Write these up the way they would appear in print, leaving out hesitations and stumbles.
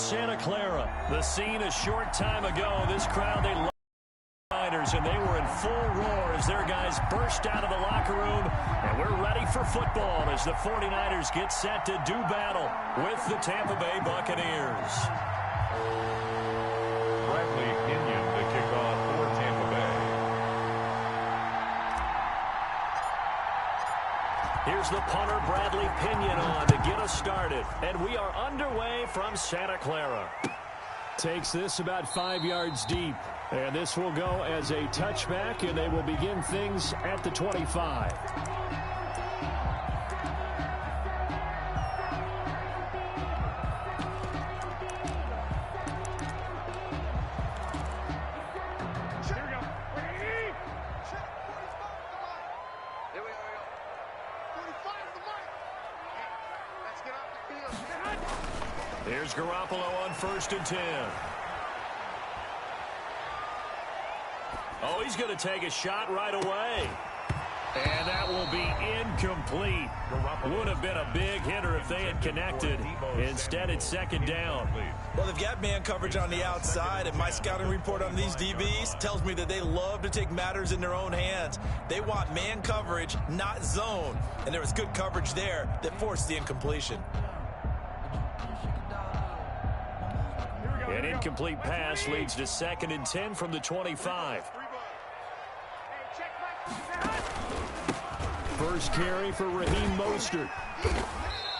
Santa Clara. The scene a short time ago. This crowd, they love the Niners, and they were in full roar as their guys burst out of the locker room. And we're ready for football as the 49ers get set to do battle with the Tampa Bay Buccaneers. Bradley Pinion to kick off for Tampa Bay. Here's the punter, Bradley Pinion, on to get us started. And we are underway from Santa Clara. Takes this about 5 yards deep. And this will go as a touchback, and they will begin things at the 25. Here's Garoppolo on 1st and 10. Oh, he's going to take a shot right away. And that will be incomplete. Would have been a big hitter if they had connected. Instead, it's 2nd down. Well, they've got man coverage on the outside, and my scouting report on these DBs tells me that they love to take matters in their own hands. They want man coverage, not zone. And there was good coverage there that forced the incompletion. An incomplete pass leads to 2nd and 10 from the 25. First carry for Raheem Mostert.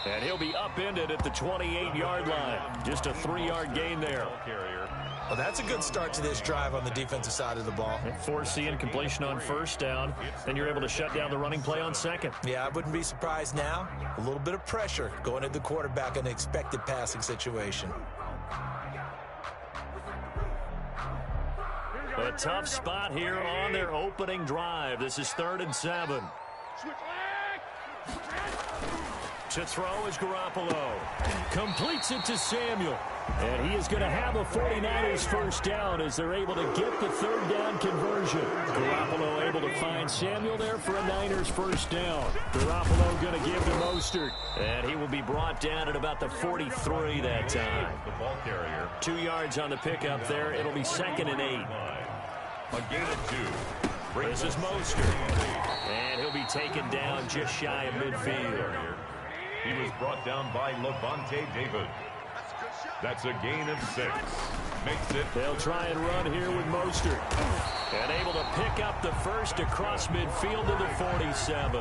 And he'll be upended at the 28-yard line. Just a 3-yard gain there. Well, that's a good start to this drive on the defensive side of the ball. Force the incompletion on 1st down. Then you're able to shut down the running play on 2nd. Yeah, I wouldn't be surprised now. A little bit of pressure going at the quarterback in an expected passing situation. A tough spot here on their opening drive. This is 3rd and 7. To throw is Garoppolo. Completes it to Samuel. And he is going to have a 49ers first down as they're able to get the 3rd down conversion. Garoppolo able to find Samuel there for a Niners first down. Garoppolo going to give to Mostert. And he will be brought down at about the 43 that time. The ball carrier. 2 yards on the pickup there. It'll be 2nd and 8. A gain of 2. This is Mostert. And he'll be taken down just shy of midfield. He was brought down by Levante David. That's a gain of 6. Makes it. They'll try and run here with Mostert. And able to pick up the first across midfield to the 47.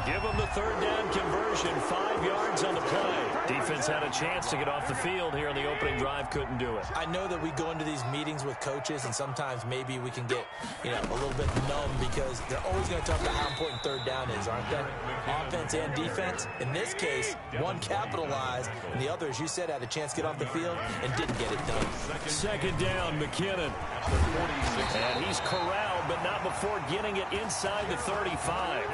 Give them the 3rd down conversion. 5 yards on the play. Defense had a chance to get off the field here on the opening drive. Couldn't do it. I know that we go into these meetings with coaches, and sometimes maybe we can get, a little bit numb because they're always going to talk about how important 3rd down is, aren't they? Offense and defense. In this case, one capitalized, and the other, as you said, had a chance to get off the field and didn't get it done. 2nd down, McKinnon. And he's corralled, but not before getting it inside the 35.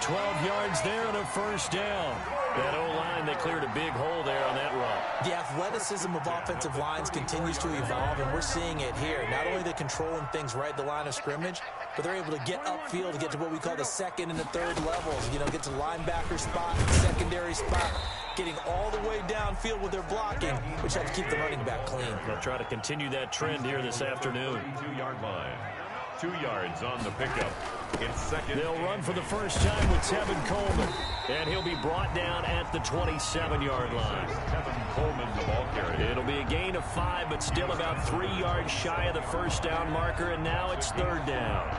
12 yards there and a first down. That O-line, they cleared a big hole there on that run. The athleticism of offensive lines continues to evolve, and we're seeing it here. Not only are they controlling things right at the line of scrimmage, but they're able to get upfield to get to what we call the 2nd and the 3rd levels. Get to the linebacker spot, secondary spot, getting all the way downfield with their blocking, which helps keep the running back clean. They'll try to continue that trend here this afternoon. 2-yard line. 2 yards on the pickup. It's 2nd. They'll run for the first time with Tevin Coleman. And he'll be brought down at the 27-yard line. Tevin Coleman, the ball carrier. It'll be a gain of 5, but still about 3 yards shy of the first down marker, and now it's 3rd down.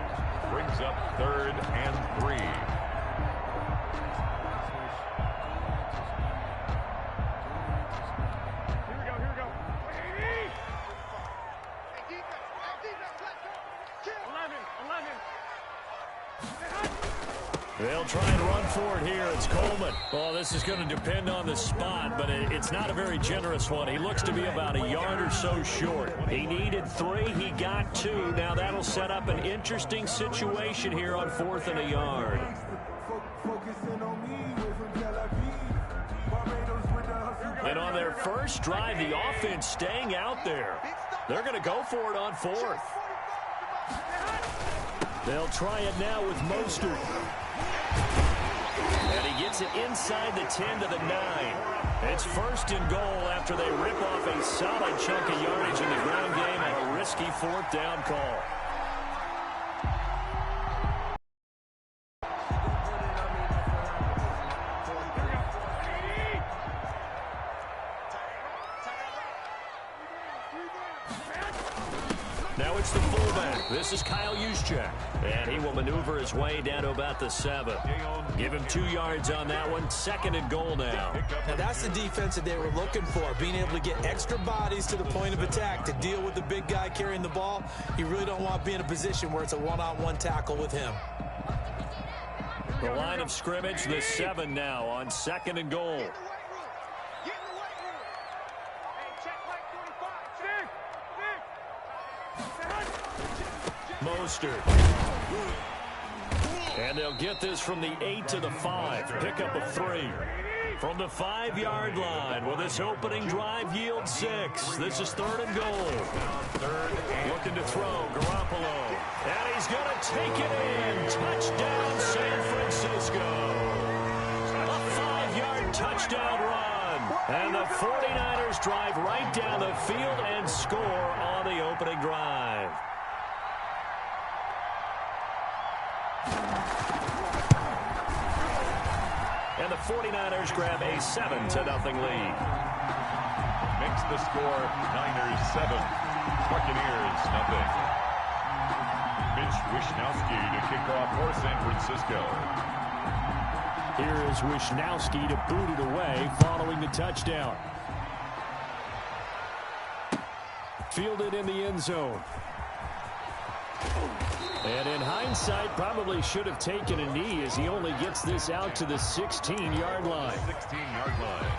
Brings up 3rd and 3. They'll try and run for it here. It's Coleman. Well, this is going to depend on the spot, but it's not a very generous one. He looks to be about a yard or so short. He needed 3. He got 2. Now that'll set up an interesting situation here on 4th and a yard. And on their first drive, the offense staying out there. They're going to go for it on 4th. They'll try it now with Mostert. And he gets it inside the 10 to the 9. It's first and goal after they rip off a solid chunk of yardage in the ground game and a risky fourth down call. Now it's the fullback. This is Kyle Juszczyk. And he will maneuver his way down to about the 7. Give him 2 yards on that one. Second and goal now. Now that's the defense that they were looking for, being able to get extra bodies to the point of attack to deal with the big guy carrying the ball. You really don't want to be in a position where it's a one-on-one tackle with him. The line of scrimmage, the 7 now on second and goal. Mostert. And they'll get this from the 8 to the 5. Pick up a 3. From the 5-yard line, will this opening drive yield 6? This is third and goal. Looking to throw, Garoppolo. And he's going to take it in. Touchdown, San Francisco. A 5-yard touchdown run. And the 49ers drive right down the field and score on the opening drive. And the 49ers grab a 7-0 lead. Makes the score Niners 7, Buccaneers 0. Mitch Wishnowsky to kick off for San Francisco. Here is Wishnowsky to boot it away following the touchdown. Fielded in the end zone. And in hindsight, probably should have taken a knee as he only gets this out to the 16-yard line. 16-yard line.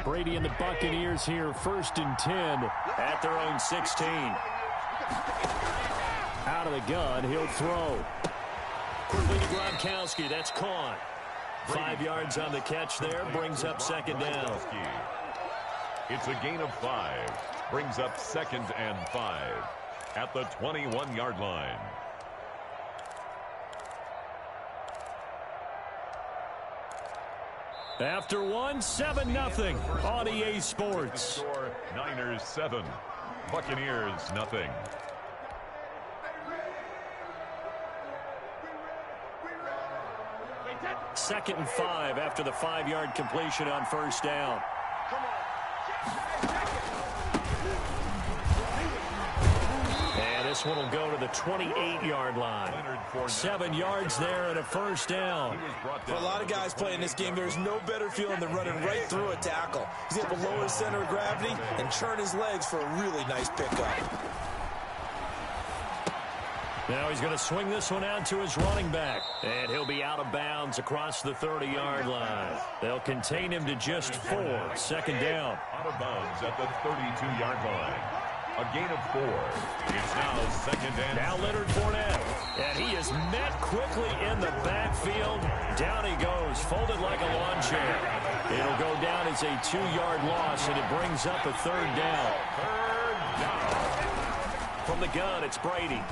Brady and the Buccaneers here, 1st and 10 at their own 16. Out of the gun, he'll throw. Quickly to Gronkowski, that's caught. 5 yards on the catch there, brings up second down. It's a gain of 5, brings up 2nd and 5 at the 21-yard line. After one, 7-0 on EA Sports. Niners 7, Buccaneers 0. Second and 5 after the 5-yard completion on first down. And this one will go to the 28-yard line. 7 yards there and a first down. For a lot of guys playing this game, there's no better feeling than running right through a tackle. He's able to lower his center of gravity and churn his legs for a really nice pickup. Now he's going to swing this one out to his running back. And he'll be out of bounds across the 30-yard line. They'll contain him to just 4. Second down. Out of bounds at the 32-yard line. A gain of 4. It's now second and... Now Leonard Fournette. And he is met quickly in the backfield. Down he goes, folded like a lawn chair. It'll go down as a 2-yard loss, and it brings up a third down. From the gun, it's Brady.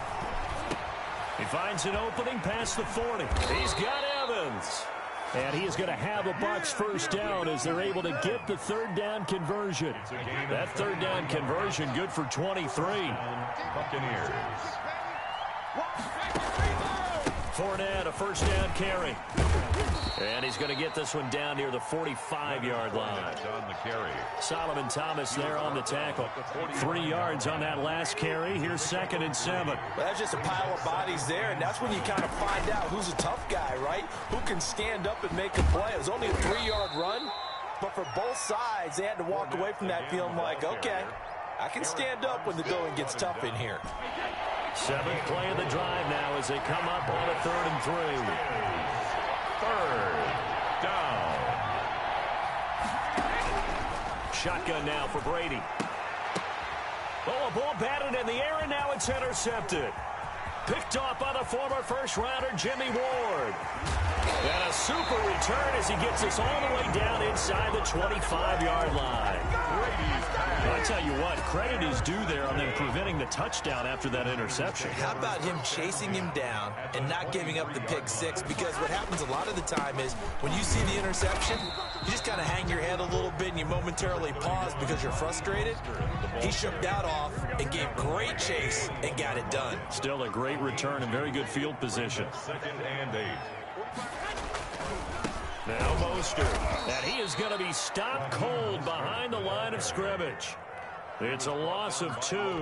He finds an opening past the 40. He's got Evans. And he is going to have a Bucs first down as they're able to get the third down conversion. That third down conversion good for 23. Buccaneers. Fournette, a first down carry. And he's going to get this one down near the 45-yard line. On the carry. Solomon Thomas there on the tackle. 3 yards on that last carry. Here's 2nd and 7. Well, that's just a pile of bodies there, and that's when you kind of find out who's a tough guy, right? Who can stand up and make a play. It was only a 3-yard run, but for both sides, they had to walk away from that feeling like, okay, I can stand up when the going gets tough in here. 7th play of the drive now as they come up on a 3rd and 3. Third down. Shotgun now for Brady. The ball batted in the air, and now it's intercepted. Picked off by the former first-rounder Jimmy Ward. And a super return as he gets us all the way down inside the 25-yard line. Well, I tell you what, credit is due there on them preventing the touchdown after that interception. How about him chasing him down and not giving up the pick six? Because what happens a lot of the time is when you see the interception, you just kind of hang your head a little bit and you momentarily pause because you're frustrated. He shook that off and gave great chase and got it done. Still a great return and very good field position. 2nd and 8. Now Mostert, and he is going to be stopped cold behind the line of scrimmage. It's a loss of 2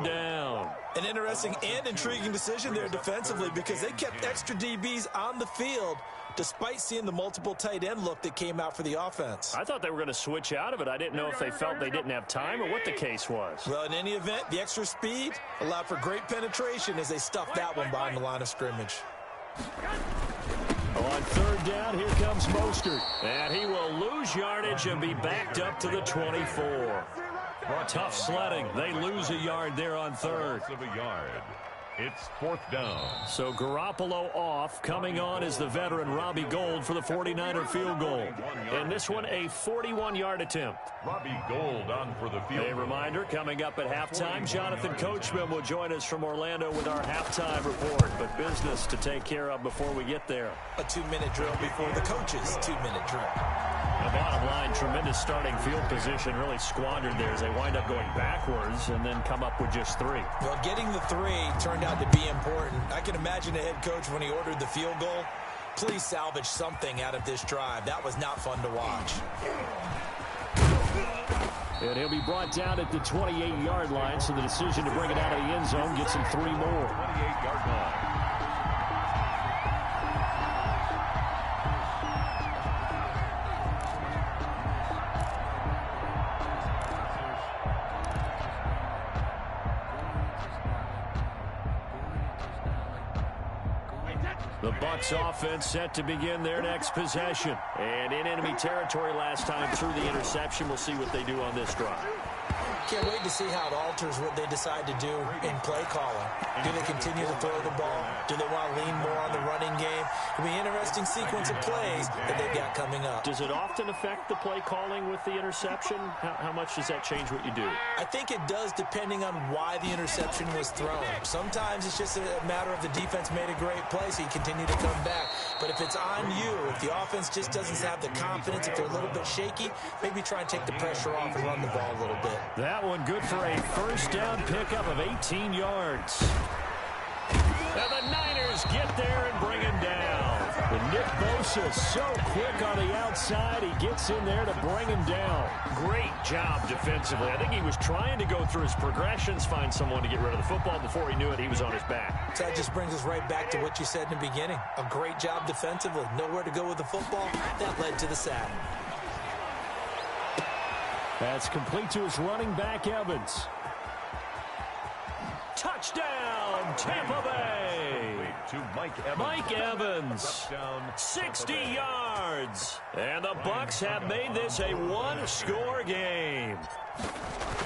down. An interesting and intriguing decision there defensively because they kept extra DBs on the field despite seeing the multiple tight end look that came out for the offense. I thought they were going to switch out of it. I didn't know if they felt they didn't have time or what the case was. Well, in any event, the extra speed allowed for great penetration as they stuffed that one behind the line of scrimmage. On 3rd down, here comes Mostert. And he will lose yardage and be backed up to the 24. Tough sledding. They lose a yard there on 3rd. Of a yard. It's 4th down. So Garoppolo off. Coming on is the veteran Robbie Gould for the 49er field goal. And this one a 41-yard attempt. Robbie Gould on for the field. A reminder, coming up at halftime, Jonathan Coachman will join us from Orlando with our halftime report. But business to take care of before we get there. A 2-minute drill before the coach's 2-minute drill. The bottom line, tremendous starting field position, really squandered there as they wind up going backwards and then come up with just 3. Well, getting the 3 turned out to be important. I can imagine the head coach when he ordered the field goal. Please salvage something out of this drive. That was not fun to watch. And he'll be brought down at the 28-yard line, so the decision to bring it out of the end zone gets him 3 more. 28-yard line. The Bucs offense set to begin their next possession. And in enemy territory last time through the interception. We'll see what they do on this drive. Can't wait to see how it alters what they decide to do in play calling. Do they continue to throw the ball? Do they want to lean more on the running game? It'll be an interesting sequence of plays that they've got coming up. Does it often affect the play calling with the interception? How much does that change what you do? I think it does depending on why the interception was thrown. Sometimes it's just a matter of the defense made a great play, so you continue to come back. But if it's on you, if the offense just doesn't have the confidence, if they're a little bit shaky, maybe try and take the pressure off and run the ball a little bit. That one good for a first down pickup of 18 yards. And the Niners get there and bring him down. And Nick Bosa so quick on the outside, he gets in there to bring him down. Great job defensively. I think he was trying to go through his progressions, find someone to get rid of the football. Before he knew it, he was on his back. So that just brings us right back to what you said in the beginning. A great job defensively. Nowhere to go with the football. That led to the sack. That's complete to his running back, Evans. Touchdown, Tampa Bay. To Mike Evans. Mike Evans, Touchdown, 60 yards. And the Bucs have made this a one-score game.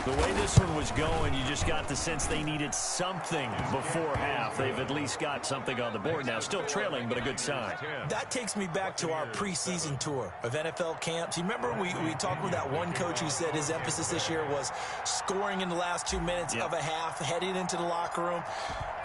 The way this one was going, you just got the sense they needed something before half. They've at least got something on the board now. Still trailing, but a good sign. That takes me back to our preseason tour of NFL camps. You remember we talked with that one coach who said his emphasis this year was scoring in the last 2 minutes of a half, heading into the locker room.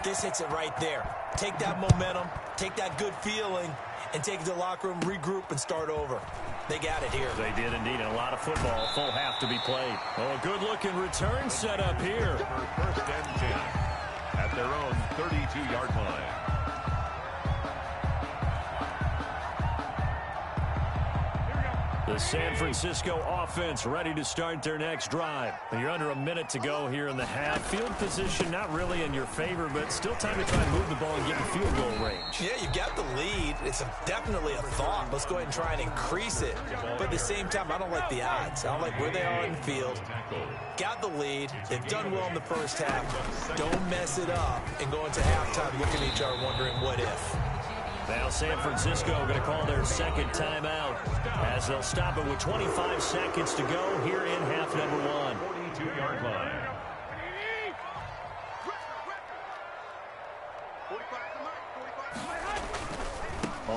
This hits it right there. Take that momentum, take that good feeling, and take it to the locker room, regroup, and start over. They got it here. They did indeed. And a lot of football, full half to be played. Oh, a good-looking return set up here. First and 10 at their own 32-yard line. The San Francisco offense ready to start their next drive. You're under a minute to go here in the half. Field position not really in your favor, but still time to try and move the ball and get in field goal range. Yeah, you got the lead. It's definitely a thought. Let's go ahead and try and increase it. But at the same time, I don't like the odds. I don't like where they are in the field. Got the lead. They've done well in the first half. Don't mess it up and go into halftime looking at each other wondering what if. Now San Francisco going to call their second timeout as they'll stop it with 25 seconds to go here in half number one. 42-yard line.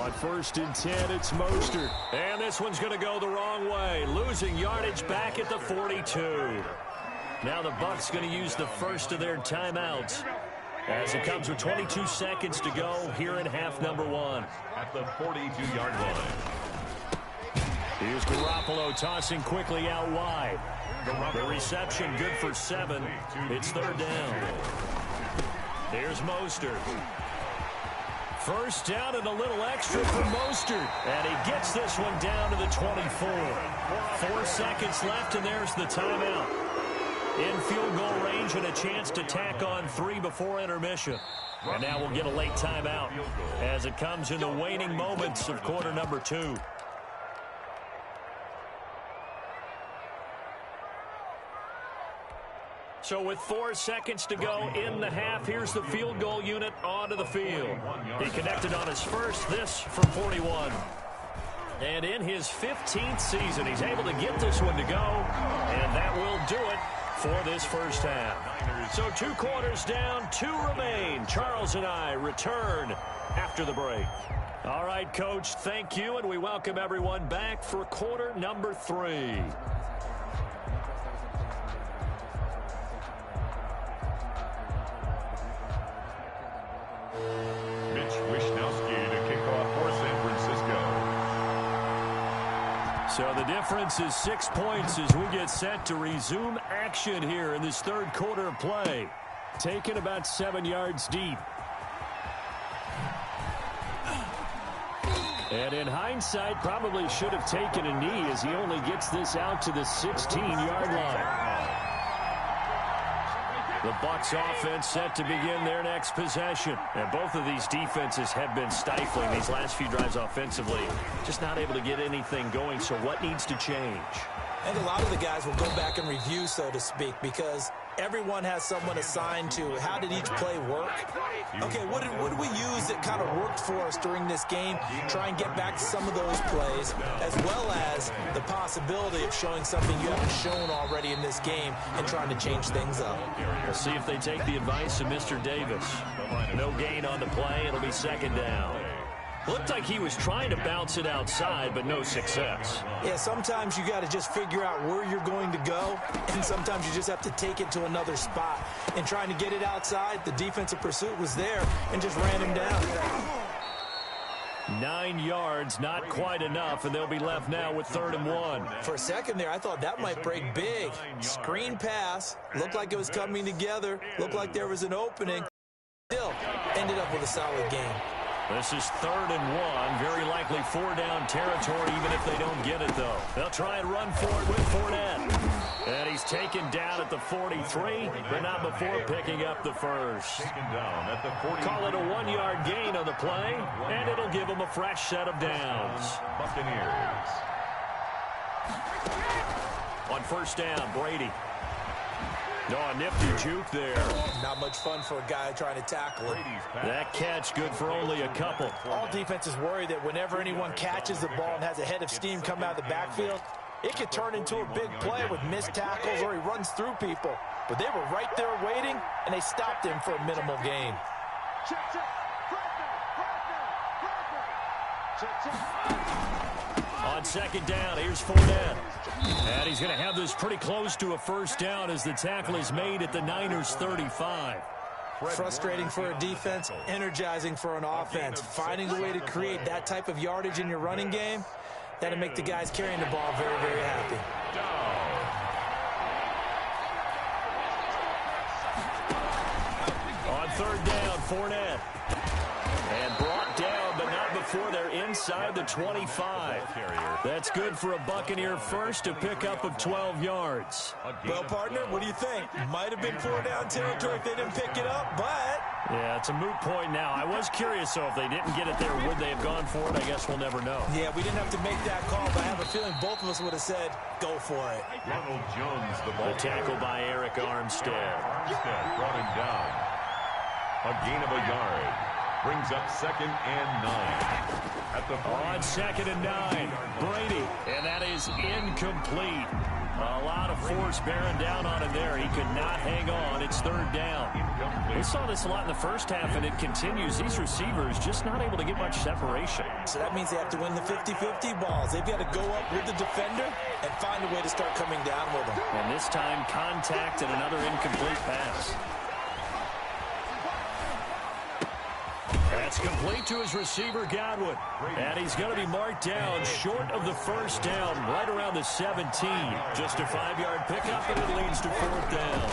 On 1st and 10, it's Mostert. And this one's going to go the wrong way. Losing yardage back at the 42. Now the Bucs going to use the first of their timeouts as it comes with 22 seconds to go here in half number 1. At the 42-yard line. Here's Garoppolo tossing quickly out wide. The reception good for 7. It's 3rd down. Here's Mostert. First down and a little extra for Mostert. And he gets this one down to the 24. 4 seconds left, and there's the timeout. In field goal range and a chance to tack on 3 before intermission. And now we'll get a late timeout as it comes in the waning moments of quarter number 2. So with 4 seconds to go in the half, here's the field goal unit onto the field. He connected on his first, this from 41. And in his 15th season, he's able to get this one to go. And that will do it for this first half. So 2 quarters down, 2 remain. Charles and I return after the break. All right, Coach, thank you, and we welcome everyone back for quarter number 3. So the difference is 6 points as we get set to resume action here in this 3rd quarter of play. Taken about 7 yards deep. And in hindsight, probably should have taken a knee as he only gets this out to the 16-yard line. The Bucs offense set to begin their next possession. And both of these defenses have been stifling these last few drives offensively. Just not able to get anything going, so what needs to change? I think a lot of the guys will go back and review, so to speak, because everyone has someone assigned to how did each play work. Okay, what did we use that kind of worked for us during this game? Try and get back to some of those plays, as well as the possibility of showing something you haven't shown already in this game and trying to change things up. We'll see if they take the advice of Mr. Davis. No gain on the play. It'll be 2nd down. Looked like he was trying to bounce it outside, but no success. Yeah, sometimes you got to just figure out where you're going to go, and sometimes you just have to take it to another spot. And trying to get it outside, the defensive pursuit was there and just ran him down. 9 yards, not quite enough, and they'll be left now with 3rd and 1. For a second there, I thought that might break big. Screen pass, looked like it was coming together, looked like there was an opening. Still ended up with a solid game. This is 3rd and 1. Very likely 4-down territory, even if they don't get it, though. They'll try and run for it with Fournette. And he's taken down at the 43, but not before picking up the first. Call it a 1-yard gain on the play, and it'll give him a fresh set of downs. Buccaneers. On 1st down, Brady. No, a nifty juke there. Not much fun for a guy trying to tackle him. That catch good for only a couple. All defenses worry that whenever anyone catches the ball and has a head of steam come out of the backfield, it could turn into a big play with missed tackles or he runs through people. But they were right there waiting, and they stopped him for a minimal gain. On 2nd down, here's Fournette. And he's going to have this pretty close to a 1st down as the tackle is made at the Niners' 35. Frustrating for a defense, energizing for an offense. Finding a way to create that type of yardage in your running game, that'll make the guys carrying the ball very, very happy. On 3rd down, Fournette. And brought down, but not before they're inside the 25. That's good for a Buccaneer first, to pick up of 12 yards. Well, partner, what do you think? Might have been 4-down territory if they didn't pick it up, but... Yeah, it's a moot point now. I was curious, though, if they didn't get it there, would they have gone for it? I guess we'll never know. Yeah, we didn't have to make that call, but I have a feeling both of us would have said, go for it. Ronald Jones, the ball. The tackle by Eric Armstead. Armstead brought him down. A gain of a yard. Brings up 2nd and 9. At the on 2nd and 9, Brady, and that is incomplete. A lot of force bearing down on him there. He could not hang on. It's 3rd down. We saw this a lot in the first half, and it continues. These receivers just not able to get much separation. So that means they have to win the 50-50 balls. They've got to go up with the defender and find a way to start coming down with them. And this time, contact and another incomplete pass. That's complete to his receiver, Godwin. And he's going to be marked down short of the first down, right around the 17. Just a 5-yard pickup, and it leads to 4th down.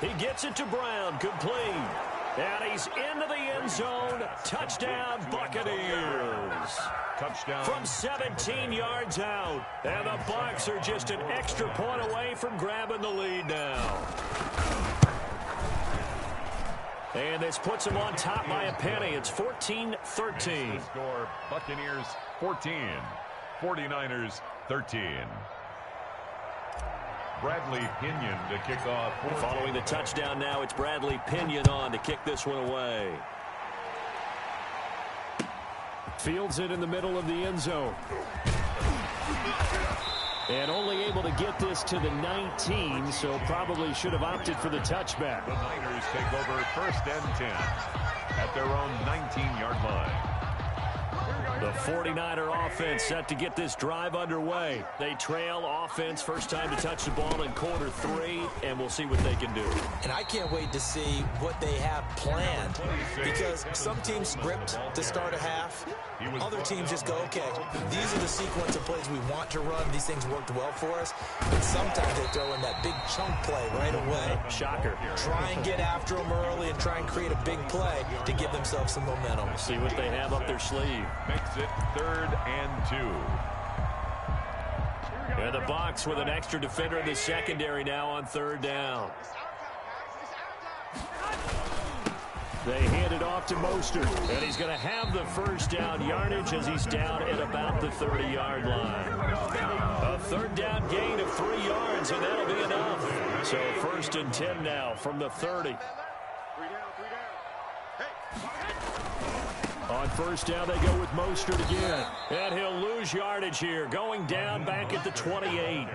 He gets it to Brown, complete. And he's into the end zone. Touchdown, Buccaneers. Touchdown. From 17 yards out. And the Bucs are just an extra point away from grabbing the lead now. And this puts them on top by a penny. It's 14-13. Score, Buccaneers 14, 49ers 13. Bradley Pinion to kick off. Following the touchdown now, it's Bradley Pinion on to kick this one away. Fields it in the middle of the end zone. And only able to get this to the 19, so probably should have opted for the touchback. The Niners take over 1st and 10 at their own 19-yard line. The 49er offense set to get this drive underway. They trail offense, first time to touch the ball in quarter 3, and we'll see what they can do. And I can't wait to see what they have planned, because some teams script to start a half. Other teams just go, okay, these are the sequence of plays we want to run. These things worked well for us. But sometimes they throw in that big chunk play right away. Shocker. Try and get after them early and try and create a big play to give themselves some momentum. See what they have up their sleeve. Makes it 3rd and 2. And the Bucs with an extra defender in the secondary now on 3rd down. They hand it off to Mostert, and he's going to have the first down yardage as he's down at about the 30-yard line. A 3rd down gain of 3 yards, and that'll be enough. So 1st and 10 now from the 30. On 1st down, they go with Mostert again. And he'll lose yardage here, going down back at the 28.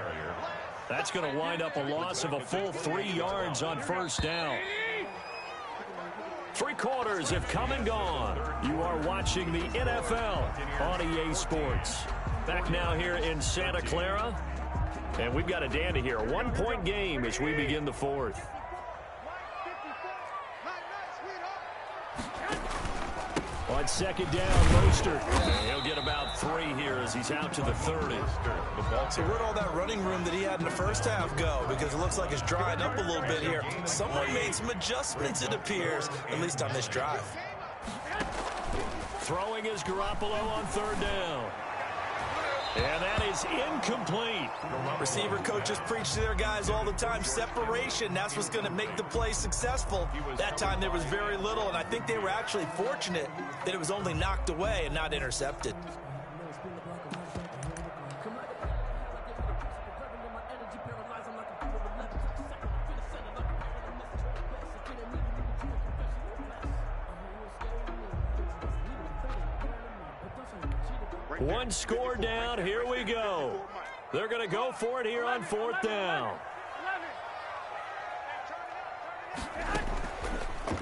That's going to wind up a loss of a full 3 yards on 1st down. 3 quarters have come and gone. You are watching the NFL on EA Sports. Back now here in Santa Clara. And we've got a dandy here. A 1-point game as we begin the 4th. On 2nd down, Mostert. He'll get about 3 here as he's out to the 30. So where'd all that running room that he had in the first half go? Because it looks like it's drying up a little bit here. Someone made some adjustments, it appears, at least on this drive. Throwing is Garoppolo on 3rd down. And that is incomplete. Receiver coaches preach to their guys all the time. Separation, that's what's going to make the play successful. That time there was very little, and I think they were actually fortunate that it was only knocked away and not intercepted. One score down. Here we go. They're going to go for it here on 4th down.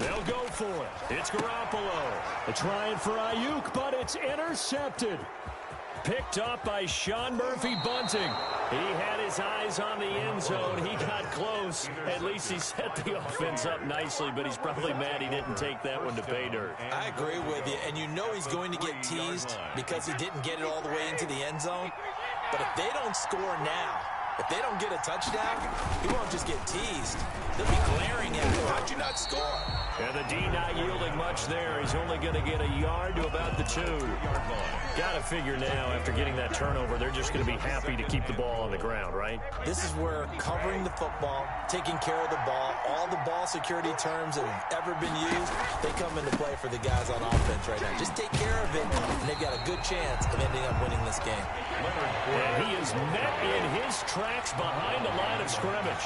They'll go for it. It's Garoppolo. They're trying for Ayuk, but it's intercepted. Picked up by Sean Murphy-Bunting. He had his eyes on the end zone. He got close. At least he set the offense up nicely, but he's probably mad he didn't take that one to pay dirt. I agree with you, and you know he's going to get teased because he didn't get it all the way into the end zone. But if they don't score now, if they don't get a touchdown, he won't just get teased. They'll be glaring at him. How'd you not score? And the D not yielding much there. He's only going to get a yard to about the 2. Got to figure now, after getting that turnover, they're just going to be happy to keep the ball on the ground, right? This is where covering the football, taking care of the ball, all the ball security terms that have ever been used, they come into play for the guys on offense right now. Just take care of it, and they've got a good chance of ending up winning this game. And he is met in his tracks behind the line of scrimmage.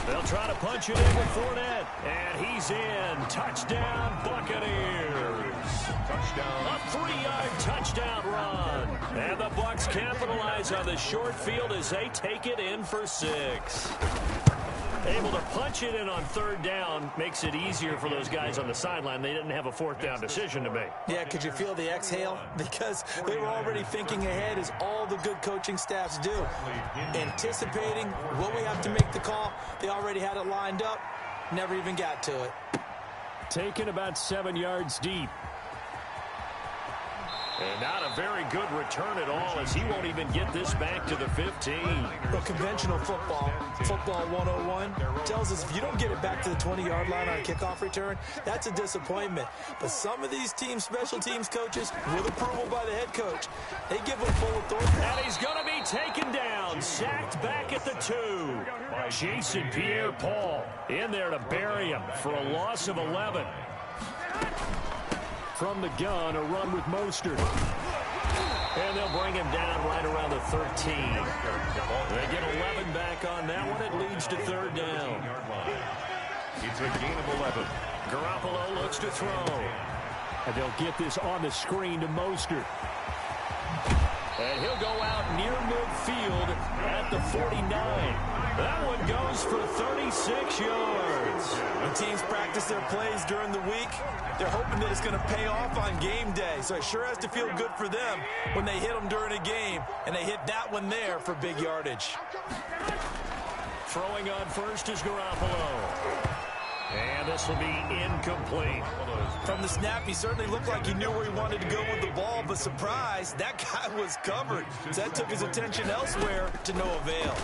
They'll try to punch it in with Fournette. And he's in. Touchdown, Buccaneers. Touchdown. A 3-yard touchdown run. And the Bucs Bucs capitalize on the short field as they take it in for 6. Able to punch it in on third down makes it easier for those guys on the sideline. They didn't have a fourth down decision to make. Yeah, could you feel the exhale? Because they were already thinking ahead, as all the good coaching staffs do. Anticipating, will we have to make the call? They already had it lined up. Never even got to it. Taken about 7 yards deep. And not a very good return at all, as he won't even get this back to the 15. But conventional football 101, tells us if you don't get it back to the 20-yard line on a kickoff return, that's a disappointment. But some of these teams, special teams coaches, with approval by the head coach, they give them full authority. And he's going to be taken down, sacked back at the 2. Jason Pierre-Paul in there to bury him for a loss of 11. From the gun, a run with Mostert. And they'll bring him down right around the 13. They get 11 back on that one. It leads to third down. It's a gain of 11. Garoppolo looks to throw. And they'll get this on the screen to Mostert. And he'll go out near midfield at the 49. That one goes for 36 yards. When teams practice their plays during the week, they're hoping that it's going to pay off on game day. So it sure has to feel good for them when they hit them during a game, and they hit that one there for big yardage. Throwing on first is Garoppolo. And this will be incomplete. From the snap, he certainly looked like he knew where he wanted to go with the ball, but surprise, that guy was covered. So that took his attention elsewhere to no avail.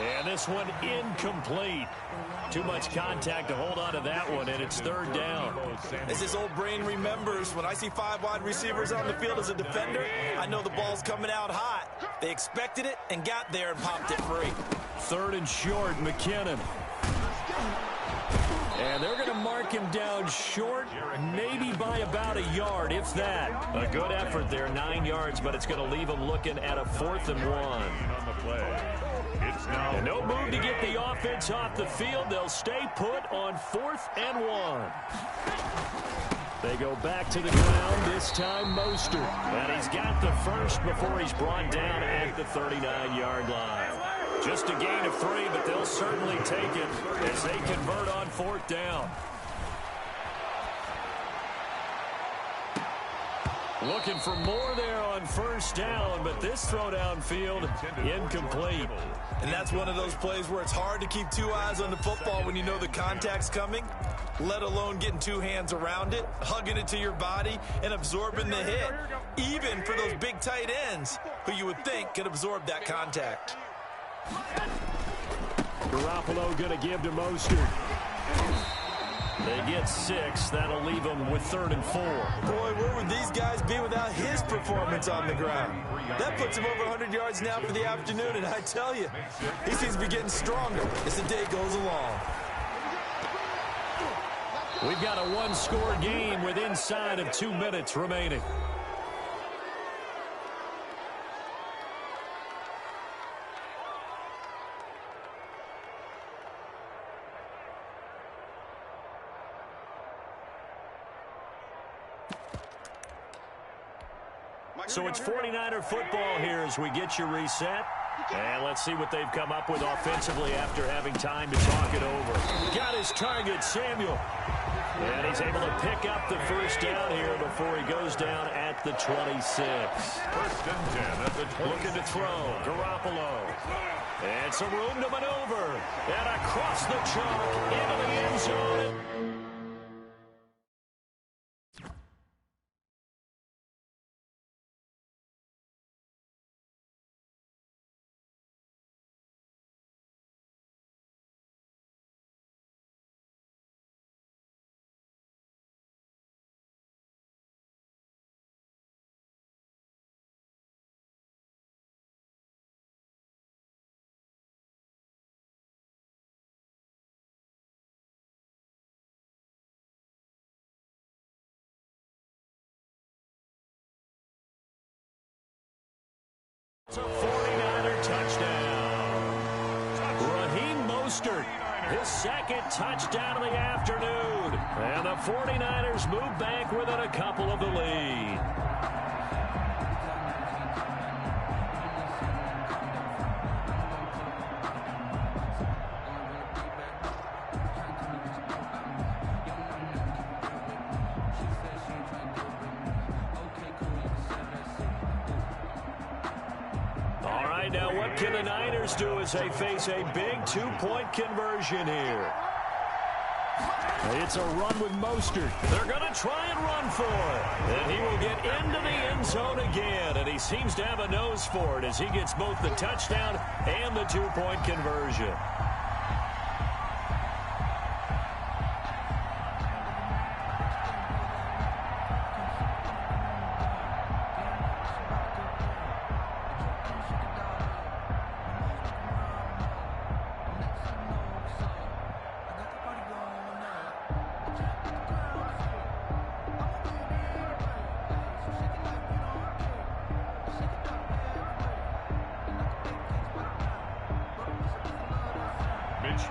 And this one incomplete. Too much contact to hold on to that one, and it's third down. As his old brain remembers, when I see 5 wide receivers on the field as a defender, I know the ball's coming out hot. They expected it and got there and popped it free. Third and short, McKinnon. And they're going to mark him down short, maybe by about a yard, if that. A good effort there, 9 yards, but it's going to leave him looking at a 4th and 1. On the play. And no move to get the offense off the field. They'll stay put on 4th and 1. They go back to the ground, this time Mostert. And he's got the first before he's brought down at the 39-yard line. Just a gain of 3, but they'll certainly take it as they convert on 4th down. Looking for more there on first down, but this throw downfield incomplete. And that's one of those plays where it's hard to keep 2 eyes on the football when you know the contact's coming, let alone getting 2 hands around it, hugging it to your body, and absorbing the hit, even for those big tight ends who you would think could absorb that contact. Garoppolo going to give to Mostert. They get 6. That'll leave them with 3rd and 4. Boy, where would these guys be without his performance on the ground? That puts him over 100 yards now for the afternoon, and I tell you, he seems to be getting stronger as the day goes along. We've got a 1-score game with inside of 2 minutes remaining. So it's 49er football here as we get you reset. And let's see what they've come up with offensively after having time to talk it over. Got his target, Samuel. And he's able to pick up the first down here before he goes down at the 26. 1st and 10 at the 20. Looking to throw, Garoppolo. And some room to maneuver. And across the chalk into the end zone. It's a 49er touchdown. Raheem Mostert his second touchdown of the afternoon. And the 49ers move back within a couple of the lead. Now what can the Niners do as they face a big two-point conversion here? It's a run with Mostert. They're going to try and run for it. And he will get into the end zone again. And he seems to have a nose for it as he gets both the touchdown and the two-point conversion.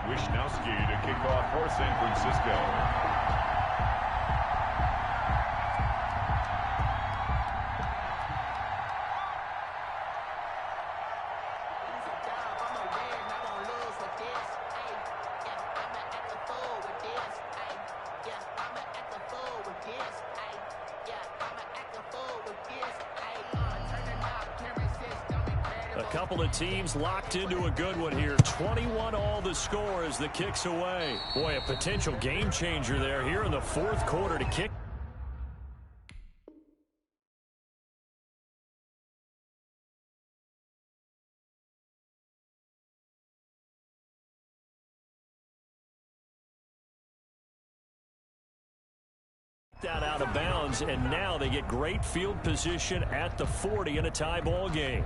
Wishnowski to kick off for San Francisco. Couple of teams locked into a good one here. 21 all the score as the kick's away. Boy, a potential game changer there here in the fourth quarter to kick. That out of bounds, and now they get great field position at the 40 in a tie ball game.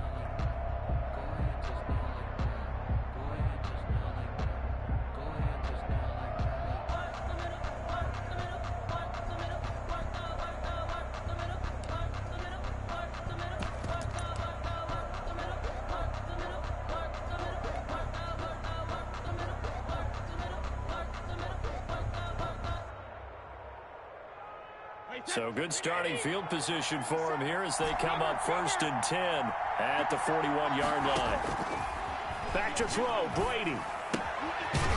So good starting field position for him here as they come up 1st and 10 at the 41-yard line. Back to throw, Brady.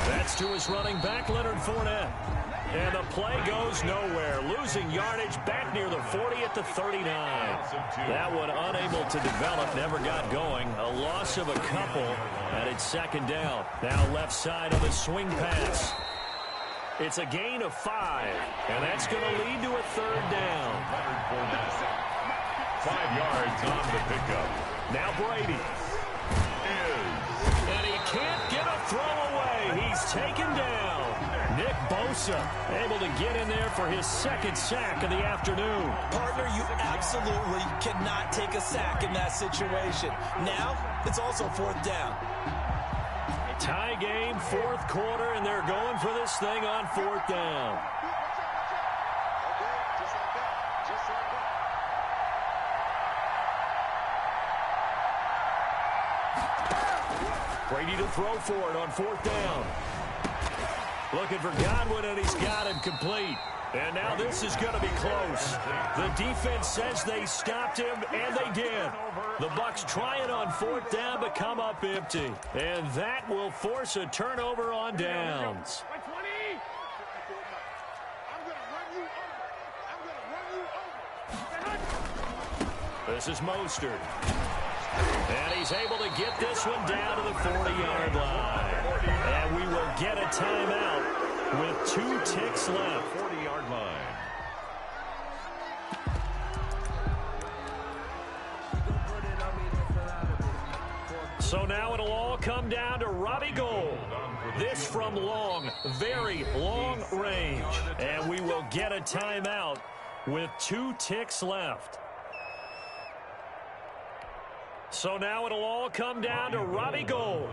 That's to his running back, Leonard Fournette. And the play goes nowhere. Losing yardage back near the 40 at the 39. That one unable to develop, never got going. A loss of a couple, and it's 2nd down. Now left side of the swing pass. It's a gain of 5, and that's going to lead to a 3rd down. 5 yards on the pickup. Now Brady. And he can't get a throw away. He's taken down. Nick Bosa able to get in there for his 2nd sack of the afternoon. Partner, you absolutely cannot take a sack in that situation. Now, it's also 4th down. Tie game, 4th quarter, and they're going for this thing on 4th down. Brady to throw for it on 4th down. Looking for Godwin, and he's got him complete. And now this is going to be close. The defense says they stopped him, and they did. The Bucs try it on 4th down, but come up empty. And that will force a turnover on downs. This is Mostert. And he's able to get this one down to the 40-yard line. And we will get a timeout with 2 ticks left. 40-yard line. So now it'll all come down to Robbie Gould. This from long, very long range. And we will get a timeout with 2 ticks left. So now it'll all come down to Robbie Gould.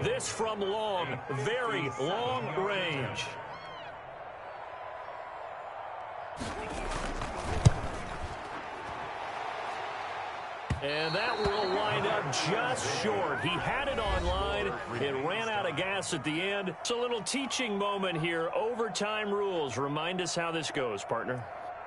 This from long, very long range. And that will wind up just short. He had it on line. It ran out of gas at the end. It's a little teaching moment here. Overtime rules. Remind us how this goes, partner.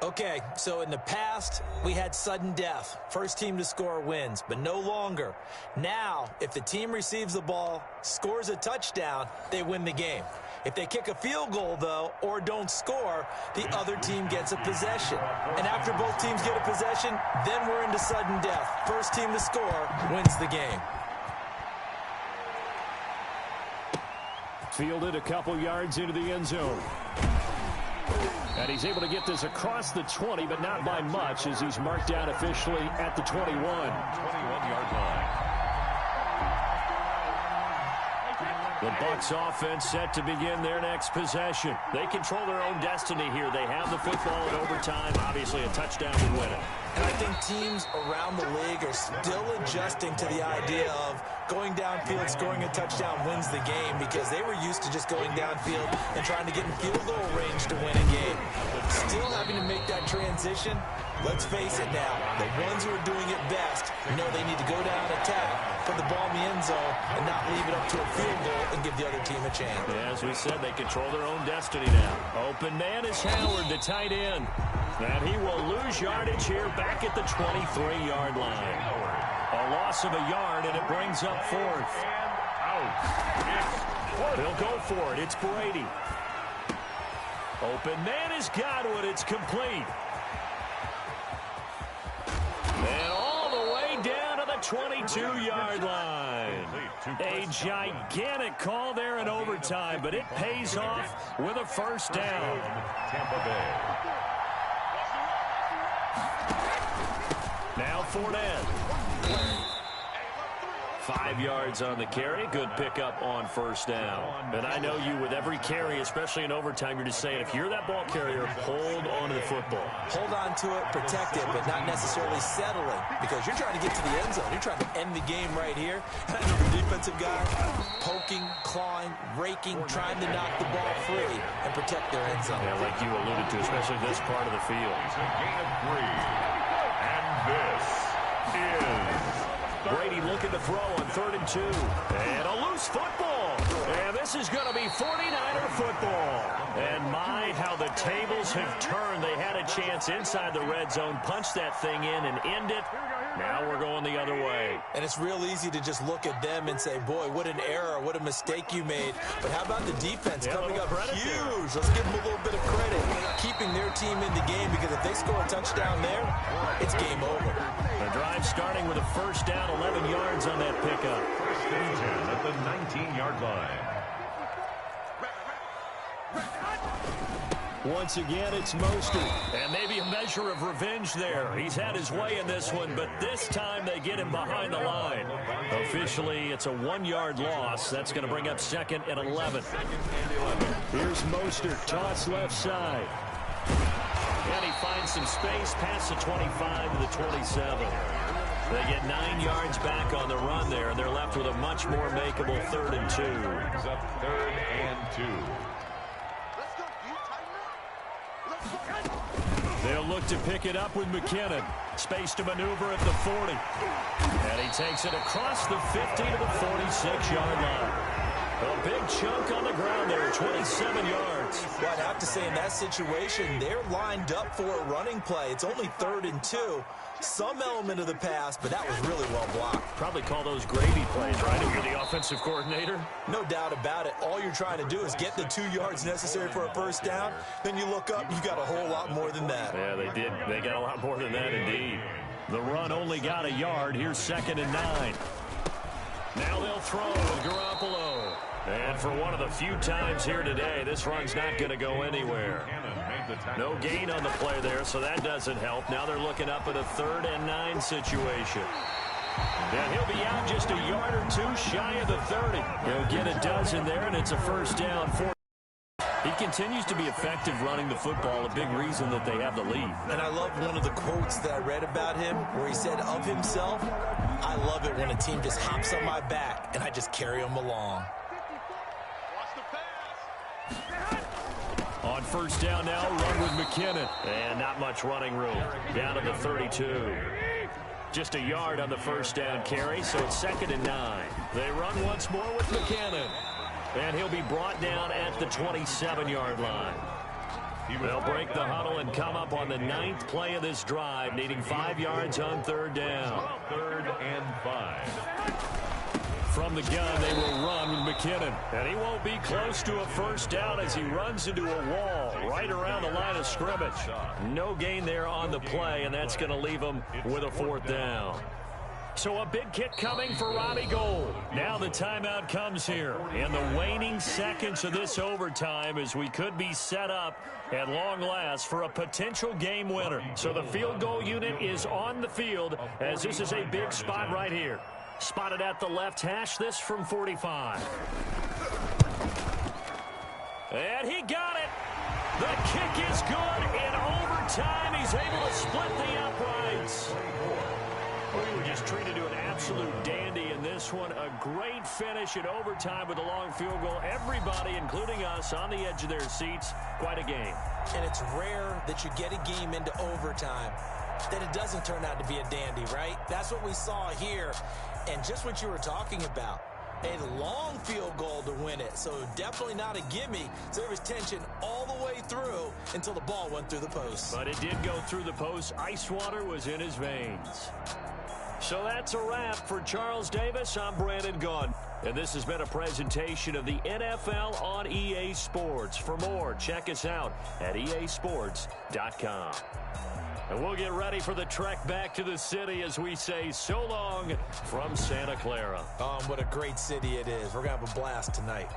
Okay, so in the past, we had sudden death. First team to score wins, but no longer. Now, if the team receives the ball, scores a touchdown, they win the game. If they kick a field goal, though, or don't score, the other team gets a possession. And after both teams get a possession, then we're into sudden death. First team to score wins the game. Fielded a couple yards into the end zone. And he's able to get this across the 20, but not by much, as he's marked down officially at the 21. 21-yard line. The Bucs offense set to begin their next possession. They control their own destiny here. They have the football in overtime. Obviously, a touchdown would win it. And I think teams around the league are still adjusting to the idea of going downfield, scoring a touchdown wins the game, because they were used to just going downfield and trying to get in field goal range to win a game. Still having to make that transition. Let's face it now, the ones who are doing it best know they need to go down, attack, put the ball in the end zone, and not leave it up to a field goal and give the other team a chance. Yeah, as we said, they control their own destiny now. Open man is Howard, the tight end. And he will lose yardage here back at the 23-yard line. A loss of a yard, and it brings up fourth. They'll go for it. It's Brady. Open man is Godwin. It's complete. And all the way down to the 22-yard line. A gigantic call there in overtime, but it pays off with a first down. Tampa Bay. Now Fournette. 5 yards on the carry. Good pickup on first down. And I know you, with every carry, especially in overtime, you're just saying, if you're that ball carrier, hold on to the football. Hold on to it, protect it, but not necessarily settling, because you're trying to get to the end zone. You're trying to end the game right here. And I know the defensive guy poking, clawing, raking, trying to knock the ball free and protect their end zone. Yeah, like you alluded to, especially this part of the field. It's a gain of 3. And this is Brady looking to throw on 3rd and 2. And a loose football. And this is going to be 49er football. And my, how the tables have turned. They had a chance inside the red zone, punch that thing in and end it. Now we're going the other way. And it's real easy to just look at them and say, boy, what an error, what a mistake you made. But how about the defense coming up huge? Let's give them a little bit of credit, keeping their team in the game, because if they score a touchdown there, it's game over. The drive starting with a first down, 11 yards on that pickup. First and 10 at the 19-yard line. Once again, it's Mostert. And maybe a measure of revenge there. He's had his way in this one, but this time they get him behind the line. Officially, it's a 1-yard loss. That's going to bring up 2nd and 11. Here's Mostert, toss left side. And he finds some space past the 25 to the 27. They get 9 yards back on the run there, and they're left with a much more makeable 3rd and 2. It's up 3rd and 2. They'll look to pick it up with McKinnon. Space to maneuver at the 40. And he takes it across the 50 to the 46-yard line. A big chunk on the ground there, 27 yards. Well, I'd have to say in that situation, they're lined up for a running play. It's only 3rd and 2. Some element of the pass, but that was really well blocked. Probably call those Grady plays, right? If you're the offensive coordinator. No doubt about it. All you're trying to do is get the 2 yards necessary for a first down. Then you look up, you got a whole lot more than that. Yeah, they did. They got a lot more than that, indeed. The run only got a yard. Here's 2nd and 9. Now they'll throw with Garoppolo. And for one of the few times here today, this run's not going to go anywhere. No gain on the play there, so that doesn't help. Now they're looking up at a 3rd and 9 situation. And he'll be out just a yard or 2 shy of the 30. He'll get a dozen there, and it's a first down for. He continues to be effective running the football, a big reason that they have the lead. And I love one of the quotes that I read about him where he said of himself, I love it when a team just hops on my back and I just carry them along. On first down now, run with McKinnon. And not much running room. Down to the 32. Just a yard on the first down carry, so it's 2nd and 9. They run once more with McKinnon. And he'll be brought down at the 27-yard line. They'll break the huddle and come up on the 9th play of this drive, needing 5 yards on 3rd down. 3rd and 5. From the gun, they will run with McKinnon. And he won't be close to a first down as he runs into a wall right around the line of scrimmage. No gain there on the play, and that's going to leave him with a 4th down. So a big kick coming for Robbie Gould. Now the timeout comes here in the waning seconds of this overtime as we could be set up at long last for a potential game winner. So the field goal unit is on the field as this is a big spot right here. Spotted at the left hash, this from 45. And he got it. The kick is good. In overtime, he's able to split the uprights. We were just treated to an absolute dandy in this one. A great finish in overtime with a long field goal. Everybody, including us, on the edge of their seats. Quite a game. And it's rare that you get a game into overtime that it doesn't turn out to be a dandy, right? That's what we saw here. And just what you were talking about, a long field goal to win it. So definitely not a gimme. So there was tension all the way through until the ball went through the post. But it did go through the post. Ice water was in his veins. So that's a wrap for Charles Davis. I'm Brandon Gaudin. And this has been a presentation of the NFL on EA Sports. For more, check us out at easports.com. And we'll get ready for the trek back to the city as we say so long from Santa Clara. What a great city it is. We're going to have a blast tonight.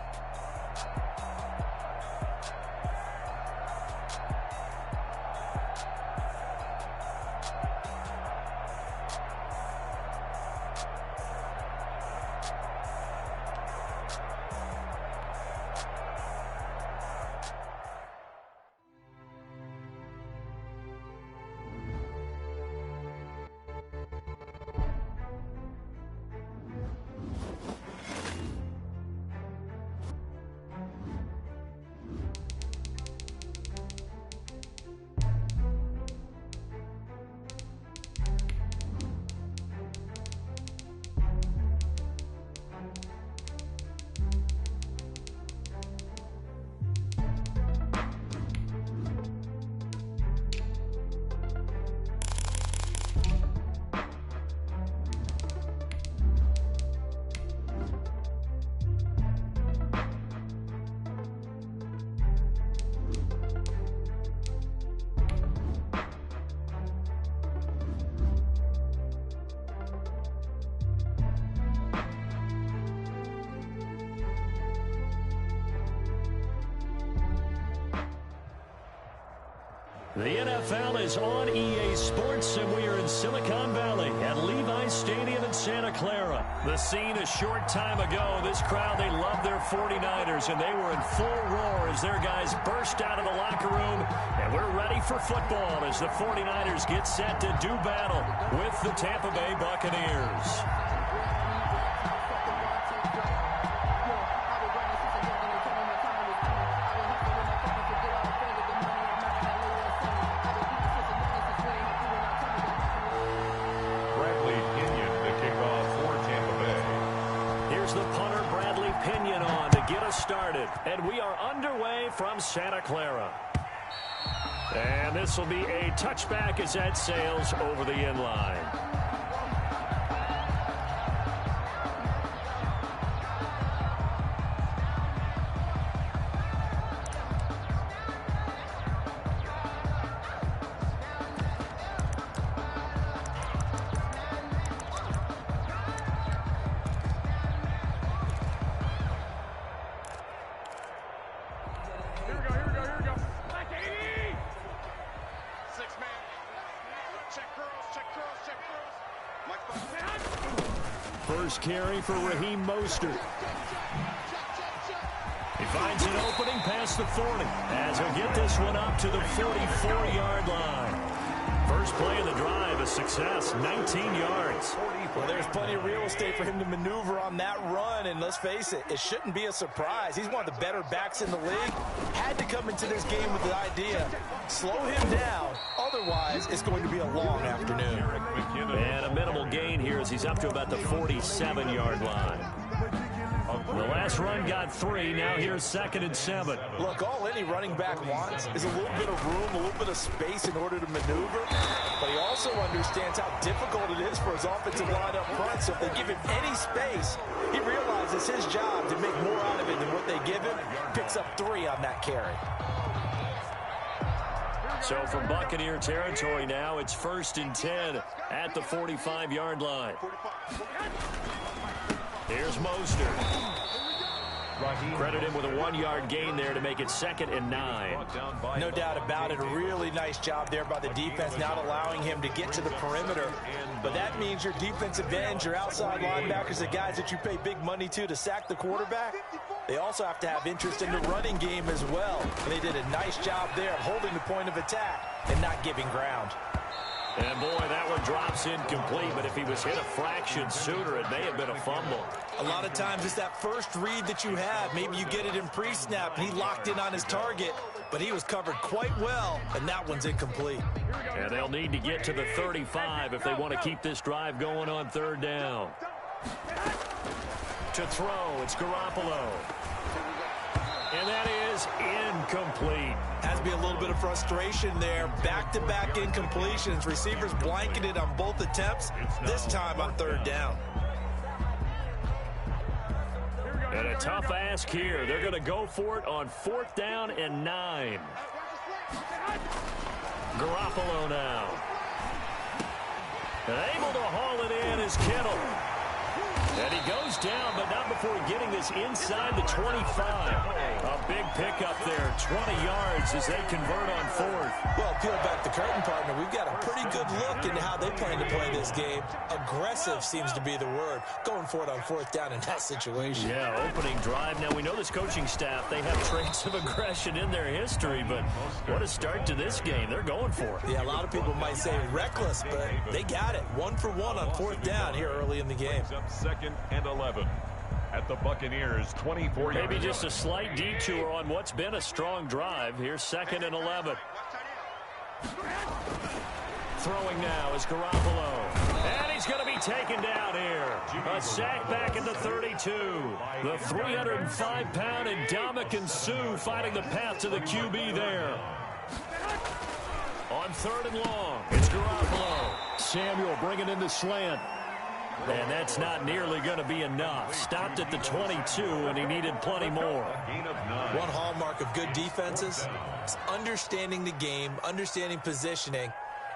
The NFL is on EA Sports, and we are in Silicon Valley at Levi's Stadium in Santa Clara. The scene a short time ago, this crowd, they love their 49ers, and they were in full roar as their guys burst out of the locker room. And we're ready for football as the 49ers get set to do battle with the Tampa Bay Buccaneers. Started, and we are underway from Santa Clara. And this will be a touchback as that sails over the end line. First carry for Raheem Mostert. He finds an opening past the 40 as he'll get this one up to the 44-yard line. First play of the drive, a success, 19 yards. Well, there's plenty of real estate for him to maneuver on that run, and let's face it, it shouldn't be a surprise. He's one of the better backs in the league. Had to come into this game with the idea, slow him down, otherwise it's going to be a long afternoon. And a minimal gain here as he's up to about the 47-yard line. The last run got 3. Now here's 2nd and 7. Look, all any running back wants is a little bit of room, a little bit of space in order to maneuver. But he also understands how difficult it is for his offensive line up front. So if they give him any space, he realizes his job to make more out of it than what they give him. Picks up 3 on that carry. So from Buccaneer territory now, it's 1st and 10 at the 45-yard line. Here's Mostert. Credit him with a 1-yard gain there to make it 2nd and 9. No doubt about it. A really nice job there by the defense, not allowing him to get to the perimeter. But that means your defensive ends, your outside linebackers, the guys that you pay big money to sack the quarterback, they also have to have interest in the running game as well. And they did a nice job there of holding the point of attack and not giving ground. And boy, that one drops incomplete, but if he was hit a fraction sooner, it may have been a fumble. A lot of times it's that first read that you have. Maybe you get it in pre-snap, and he locked in on his target, but he was covered quite well, and that one's incomplete. And they'll need to get to the 35 if they want to keep this drive going on 3rd down. To throw, it's Garoppolo. And that is incomplete. Has to be a little bit of frustration there. Back-to-back incompletions. Receivers blanketed on both attempts, this time on 3rd down. And a tough ask here. They're going to go for it on 4th down and 9. Garoppolo now. And able to haul it in is Kittle. And he goes down, but not before getting this inside the 25. A big pickup there, 20 yards as they convert on 4th. Well, peel back the curtain, partner. We've got a pretty good look into how they plan to play this game. Aggressive seems to be the word. Going for it on 4th down in that situation. Yeah, opening drive. Now, we know this coaching staff, they have traits of aggression in their history, but what a start to this game. They're going for it. Yeah, a lot of people might say reckless, but they got it. 1 for 1 on 4th down here early in the game. 2nd and 11 at the Buccaneers 24. Maybe just a slight detour on what's been a strong drive. Here's 2nd and 11. Throwing now is Garoppolo. And he's going to be taken down here. A sack back at the 32. The 305-pound Ndamukong Suh fighting the path to the QB there. On 3rd and long, it's Garoppolo. Samuel bringing in the slant. And that's not nearly going to be enough. Stopped at the 22, and he needed plenty more. One hallmark of good defenses is understanding the game, understanding positioning,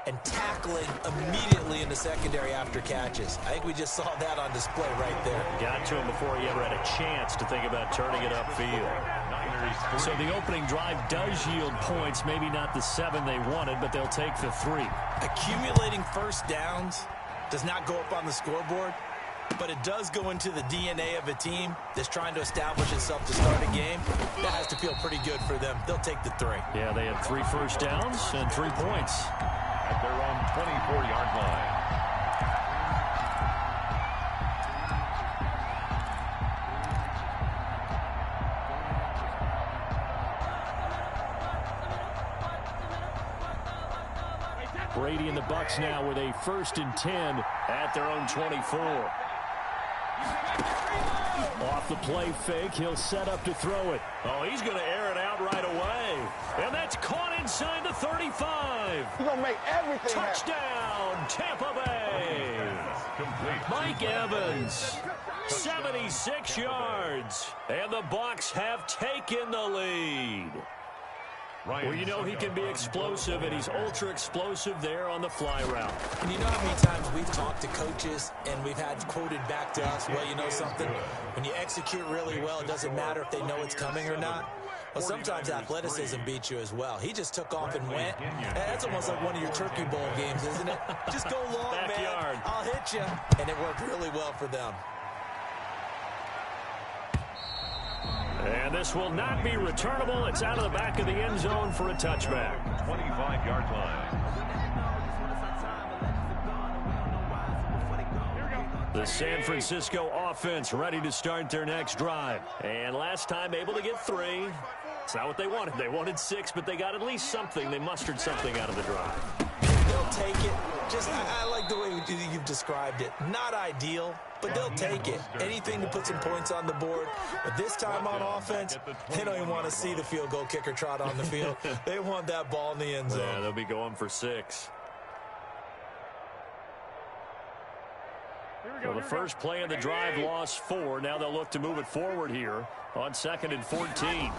and tackling immediately in the secondary after catches. I think we just saw that on display right there. Got to him before he ever had a chance to think about turning it upfield. So the opening drive does yield points, maybe not the 7 they wanted, but they'll take the 3. Accumulating first downs does not go up on the scoreboard, but it does go into the DNA of a team that's trying to establish itself to start a game. That has to feel pretty good for them. They'll take the 3. Yeah, they had 3 first downs and 3 points. At their own 24-yard line. Brady and the Bucs now with a 1st and 10 at their own 24. Off the play fake, he'll set up to throw it. Oh, he's going to air it out right away. And that's caught inside the 35. He's going to make everything Touchdown, Tampa Bay. Mike Evans, 76 yards. And the Bucs have taken the lead. Well, you know he can be explosive, and he's ultra-explosive there on the fly route. And you know how many times we've talked to coaches and we've had quoted back to us, well, you know something? When you execute really well, it doesn't matter if they know it's coming or not. Well, sometimes athleticism beats you as well. He just took off and went. That's almost like one of your Turkey Bowl games, isn't it? Just go long, Backyard. man. I'll hit you. And it worked really well for them. And this will not be returnable. It's out of the back of the end zone for a touchback. 25-yard line. The San Francisco offense ready to start their next drive. And last time able to get 3. It's not what they wanted. They wanted 6, but they got at least something. They mustered something out of the drive. They'll take it. I like the way you've described it. Not ideal, but they'll take it. Anything to put some points on the board. But this time on offense, they don't even want to see the field goal kicker trot on the field. They want that ball in the end zone. Yeah, they'll be going for 6. Well, the first play of the drive lost 4. Now they'll look to move it forward here on 2nd and 14.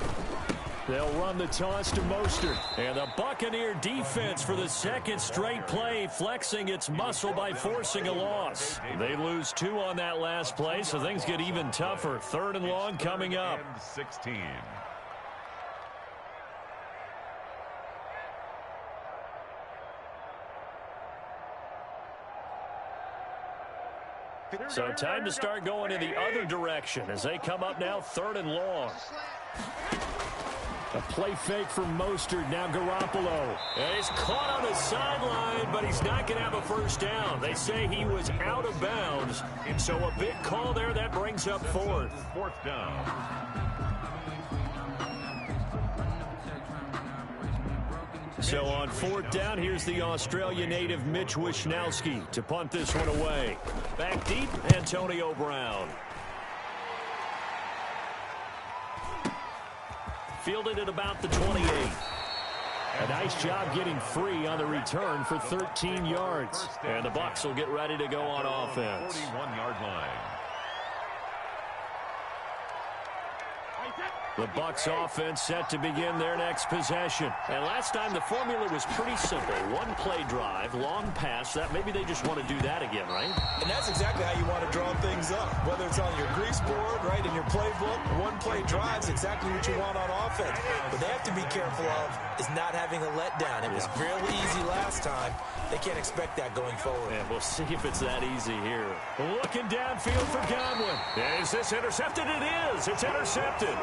They'll run the toss to Mostert. And the Buccaneer defense for the second straight play flexing its muscle by forcing a loss. They lose 2 on that last play, so things get even tougher. 3rd and long coming up. 16. So time to start going in the other direction as they come up now 3rd and long. A play fake from Mostert, now Garoppolo. And he's caught on the sideline, but he's not going to have a first down. They say he was out of bounds, so a big call there that brings up 4th. 4th down. So on 4th down, here's the Australia native Mitch Wishnowsky to punt this one away. Back deep, Antonio Brown. Fielded at about the 28. A nice job getting free on the return for 13 yards. And the Bucs will get ready to go on offense. 41-yard line. The Bucs offense set to begin their next possession. And last time the formula was pretty simple. 1 play drive, long pass. That maybe they just want to do that again, right? And that's exactly how you want to draw things up. Whether it's on your grease board, right, in your playbook, 1 play drive is exactly what you want on offense. What they have to be careful of is not having a letdown. It was really easy last time. They can't expect that going forward. And we'll see if it's that easy here. Looking downfield for Godwin. Is this intercepted? It is. It's intercepted.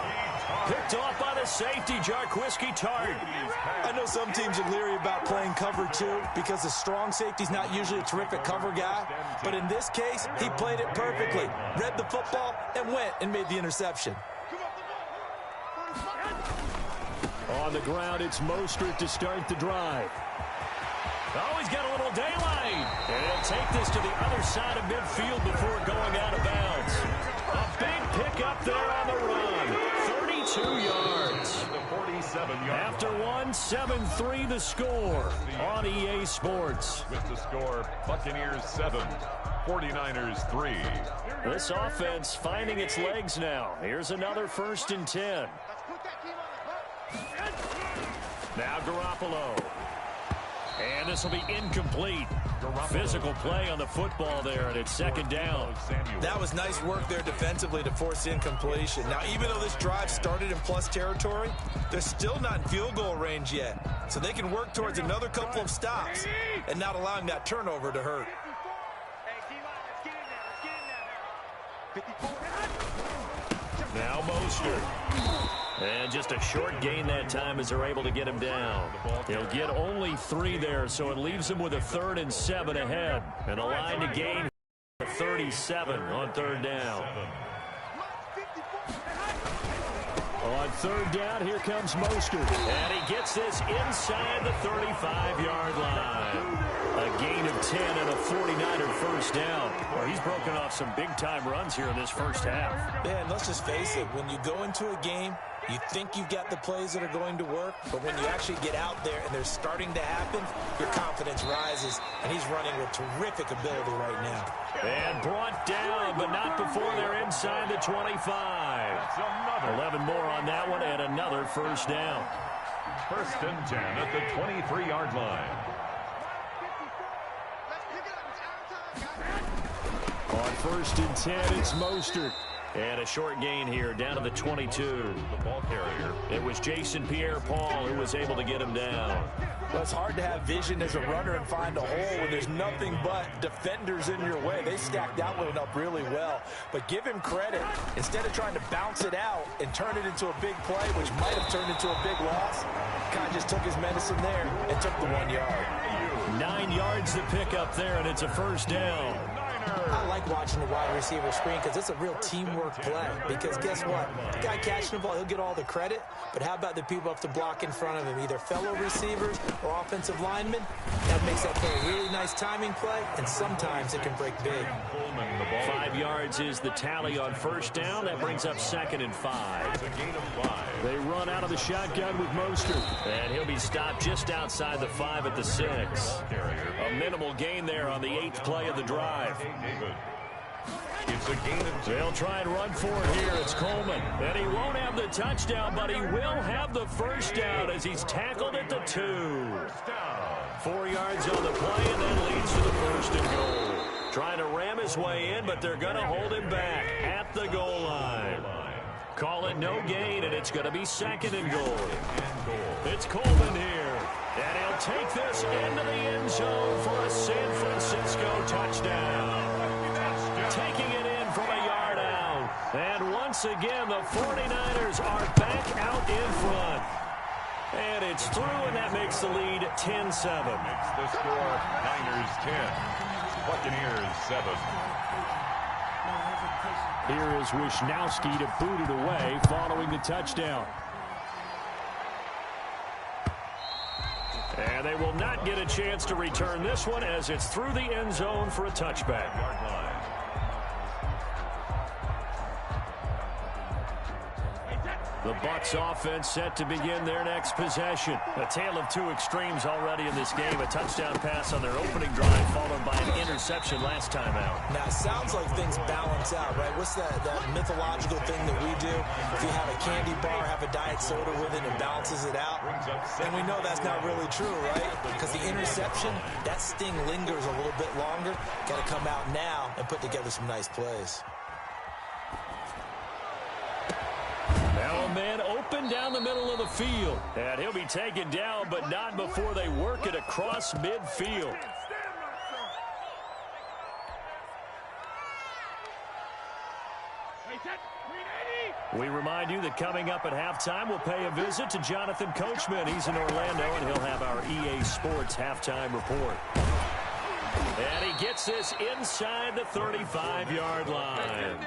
Picked off by the safety, Jarquiski Tart. I know some teams are leery about playing cover 2 because the strong safety's not usually a terrific cover guy. But in this case, he played it perfectly. Read the football and went and made the interception. On the ground, it's Mostert to start the drive. Oh, he's got a little daylight. And he'll take this to the other side of midfield before going out of bounds. A big pickup there on the run. 32 yards. After 1, 7-3 the score on EA Sports. With the score, Buccaneers 7, 49ers 3. This offense finding its legs now. Here's another 1st and 10. Now Garoppolo. And this will be incomplete. Physical play on the football there, and it's 2nd down. That was nice work there defensively to force incompletion. Now, even though this drive started in plus territory, they're still not in field goal range yet. So they can work towards another couple of stops and not allowing that turnover to hurt. Now Mostert. And just a short gain that time as they're able to get him down. He'll get only 3 there, so it leaves him with a 3rd and 7 ahead. And a line to gain 37 on 3rd down. On 3rd down, here comes Mostert. And he gets this inside the 35-yard line. A gain of 10 and a 49er first down. Well, he's broken off some big-time runs here in this first half. Man, let's just face it. When you go into a game, you think you've got the plays that are going to work, but when you actually get out there and they're starting to happen, your confidence rises, and he's running with terrific ability right now. And brought down, but not before they're inside the 25. 11 more on that one, and another first down. 1st and 10 at the 23-yard line. On 1st and 10, it's Mostert. And a short gain here down to the 22. The ball carrier. It was Jason Pierre-Paul who was able to get him down. Well, it's hard to have vision as a runner and find a hole when there's nothing but defenders in your way. They stacked that one up really well. But give him credit. Instead of trying to bounce it out and turn it into a big play, which might have turned into a big loss, kind of just took his medicine there and took the 1 yard. 9 yards to pick up there, and it's a first down. I like watching the wide receiver screen because it's a real teamwork play. Because guess what? The guy catching the ball, he'll get all the credit. But how about the people up the block in front of him, either fellow receivers or offensive linemen? That makes that play a really nice timing play, and sometimes it can break big. 5 yards is the tally on first down. That brings up 2nd and 5. It's a gain of 5. They run out of the shotgun with Mostert. And he'll be stopped just outside the 5 at the 6. A minimal gain there on the 8th play of the drive. It's a gain of 2. They'll try and run for it here. It's Coleman. And he won't have the touchdown, but he will have the first down as he's tackled at the 2. 4 yards on the play, and that leads to the 1st and goal. Trying to ram his way in, but they're going to hold him back at the goal line. Call it no gain, and it's going to be 2nd and goal. It's Coleman here. And he'll take this into the end zone for a San Francisco touchdown. Taking it in from a yard out. And once again, the 49ers are back out in front. And it's through, and that makes the lead 10-7. Makes the score Niners 10. Buccaneers 7. Here is Wishnowski to boot it away following the touchdown. And they will not get a chance to return this one as it's through the end zone for a touchback. The Bucs offense set to begin their next possession. A tale of two extremes already in this game. A touchdown pass on their opening drive followed by an interception last time out. Now, it sounds like things balance out, right? What's that mythological thing that we do? If you have a candy bar, have a diet soda with it, it balances it out. And we know that's not really true, right? Because the interception, that sting lingers a little bit longer. Got to come out now and put together some nice plays. Now a man open down the middle of the field. And he'll be taken down, but not before they work it across midfield. We remind you that coming up at halftime, we'll pay a visit to Jonathan Coachman. He's in Orlando, and he'll have our EA Sports halftime report. And he gets this inside the 35-yard line.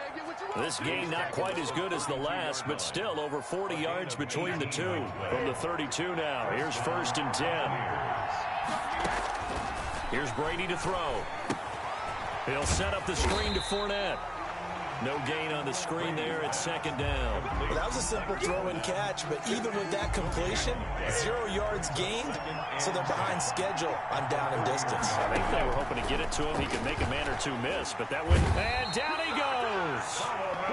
This game not quite as good as the last, but still over 40 yards between the two. From the 32 now, here's 1st and 10. Here's Brady to throw. He'll set up the screen to Fournette. No gain on the screen there at 2nd down. Well, that was a simple throw and catch, but even with that completion, 0 yards gained, so they're behind schedule on down and distance. I think they were hoping to get it to him. He could make a man or two miss, but that wouldn't. And down he goes.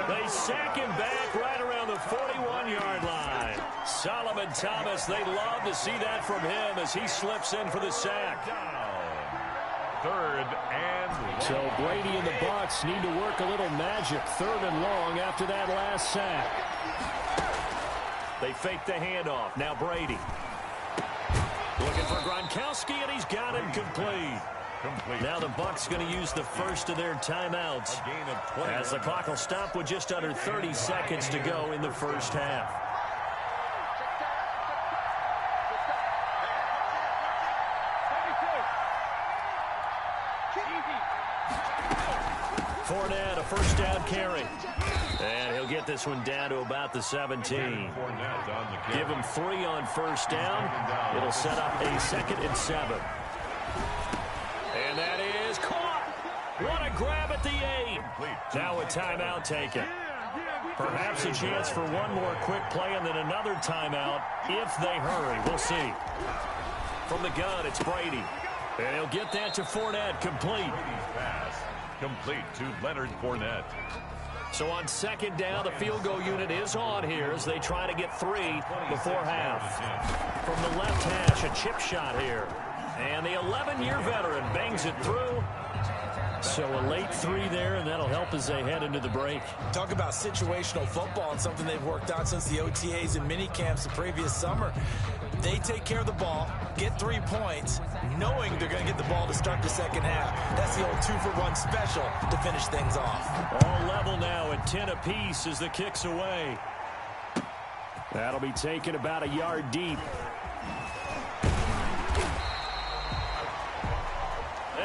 They sack him back right around the 41-yard line. Solomon Thomas, they love to see that from him as he slips in for the sack. 3rd and long. So Brady and the Bucs need to work a little magic. 3rd and long after that last sack. They fake the handoff. Now Brady. Looking for Gronkowski, and he's got him complete. Now the Bucs going to use the first of their timeouts as the clock will stop with just under 30 seconds to go in the first half. Fournette, a first down carry. And he'll get this one down to about the 17. Give him 3 on first down. It'll set up a 2nd and 7. And that is caught. What a grab at the 8. Now a timeout taken. Perhaps a chance for one more quick play and then another timeout if they hurry. We'll see. From the gun, it's Brady. And he'll get that to Fournette, complete. Complete to Leonard Fournette. So on 2nd down, the field goal unit is on here as they try to get 3 before half. From the left hash, a chip shot here. And the 11-year veteran bangs it through. So a late 3 there, and that'll help as they head into the break. Talk about situational football and something they've worked out since the OTAs and mini camps the previous summer. They take care of the ball, get 3 points, knowing they're going to get the ball to start the second half. That's the old 2-for-1 special to finish things off. All level now at 10 apiece as the kick's away. That'll be taken about a yard deep.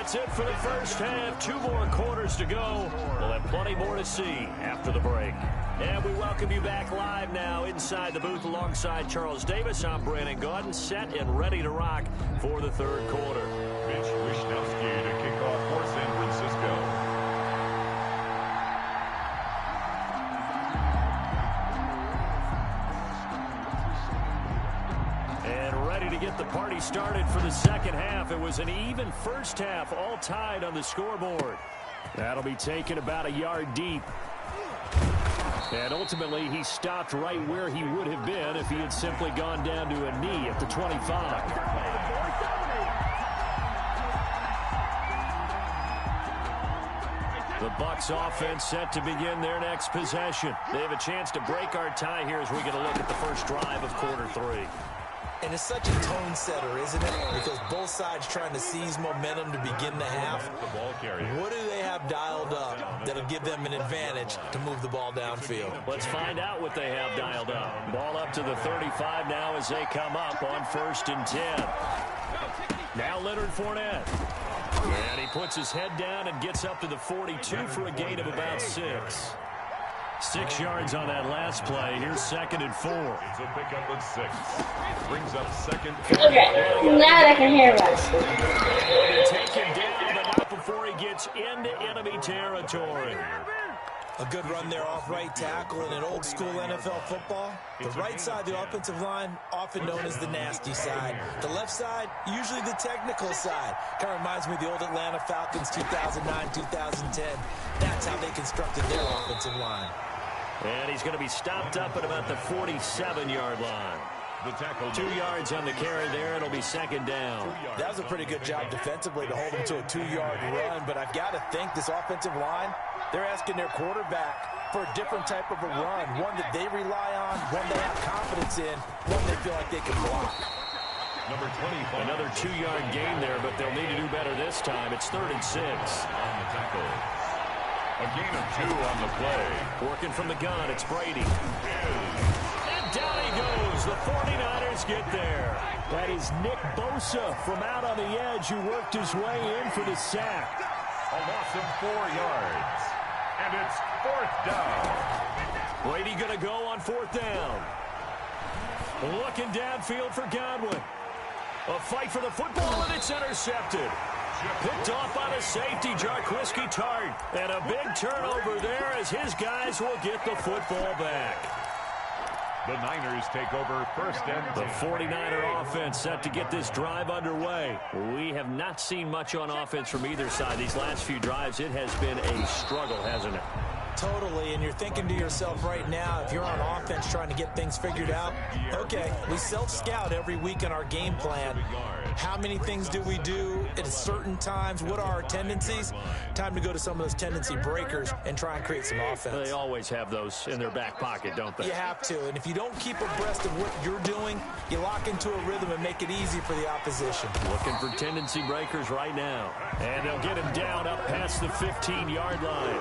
that's it for the first half. 2 more quarters to go. We'll have plenty more to see after the break. And we welcome you back live now inside the booth alongside Charles Davis. I'm Brandon Gaudin, set and ready to rock for the third quarter. Mitch Wishnowsky to kick off for San Francisco. To get the party started for the second half. It was an even first half, all tied on the scoreboard. That'll be taken about a yard deep. And ultimately, he stopped right where he would have been if he had simply gone down to a knee at the 25. The Bucs offense set to begin their next possession. They have a chance to break our tie here as we get a look at the first drive of quarter 3. And it's such a tone setter, isn't it? Because both sides trying to seize momentum to begin the half. What do they have dialed up that'll give them an advantage to move the ball downfield? Let's find out what they have dialed up. Ball up to the 35 now as they come up on 1st and 10. Now Leonard Fournette. And he puts his head down and gets up to the 42 for a gain of about 6. 6 yards on that last play. Here's 2nd and 4. It's a pickup of 6. Brings up 2nd. Okay, now I can hear us. Take him down, but not before he gets into enemy territory. A good run there off right tackle in an old school NFL football. The right side, the offensive line, often known as the nasty side. The left side, usually the technical side. Kind of reminds me of the old Atlanta Falcons 2009, 2010. That's how they constructed their offensive line. And he's going to be stopped up at about the 47-yard line. The tackle 2 yards on the carry there. It'll be 2nd down. That was a pretty good job defensively to hold him to a 2-yard run, but I've got to think this offensive line, they're asking their quarterback for a different type of a run, one that they rely on, one they have confidence in, one they feel like they can block. Number 25. Another 2-yard gain there, but they'll need to do better this time. It's 3rd and 6. On the tackle. A gain of 2 on the play. Working from the gun, it's Brady. And down he goes. The 49ers get there. That is Nick Bosa from out on the edge who worked his way in for the sack. A loss of 4 yards. And it's 4th down. Brady going to go on 4th down. Looking downfield for Godwin. A fight for the football, and it's intercepted. Picked off by the safety, Jarquiski Tart. And a big turnover there as his guys will get the football back. The Niners take over 1st and 10. The 49er offense set to get this drive underway. We have not seen much on offense from either side. These last few drives, it has been a struggle, hasn't it? Totally, and you're thinking to yourself right now, if you're on offense trying to get things figured out, okay, we self-scout every week in our game plan. How many things do we do at certain times? What are our tendencies? Time to go to some of those tendency breakers and try and create some offense. They always have those in their back pocket, don't they? You have to, and if you don't keep abreast of what you're doing, you lock into a rhythm and make it easy for the opposition. Looking for tendency breakers right now. And they'll get him down up past the 15-yard line.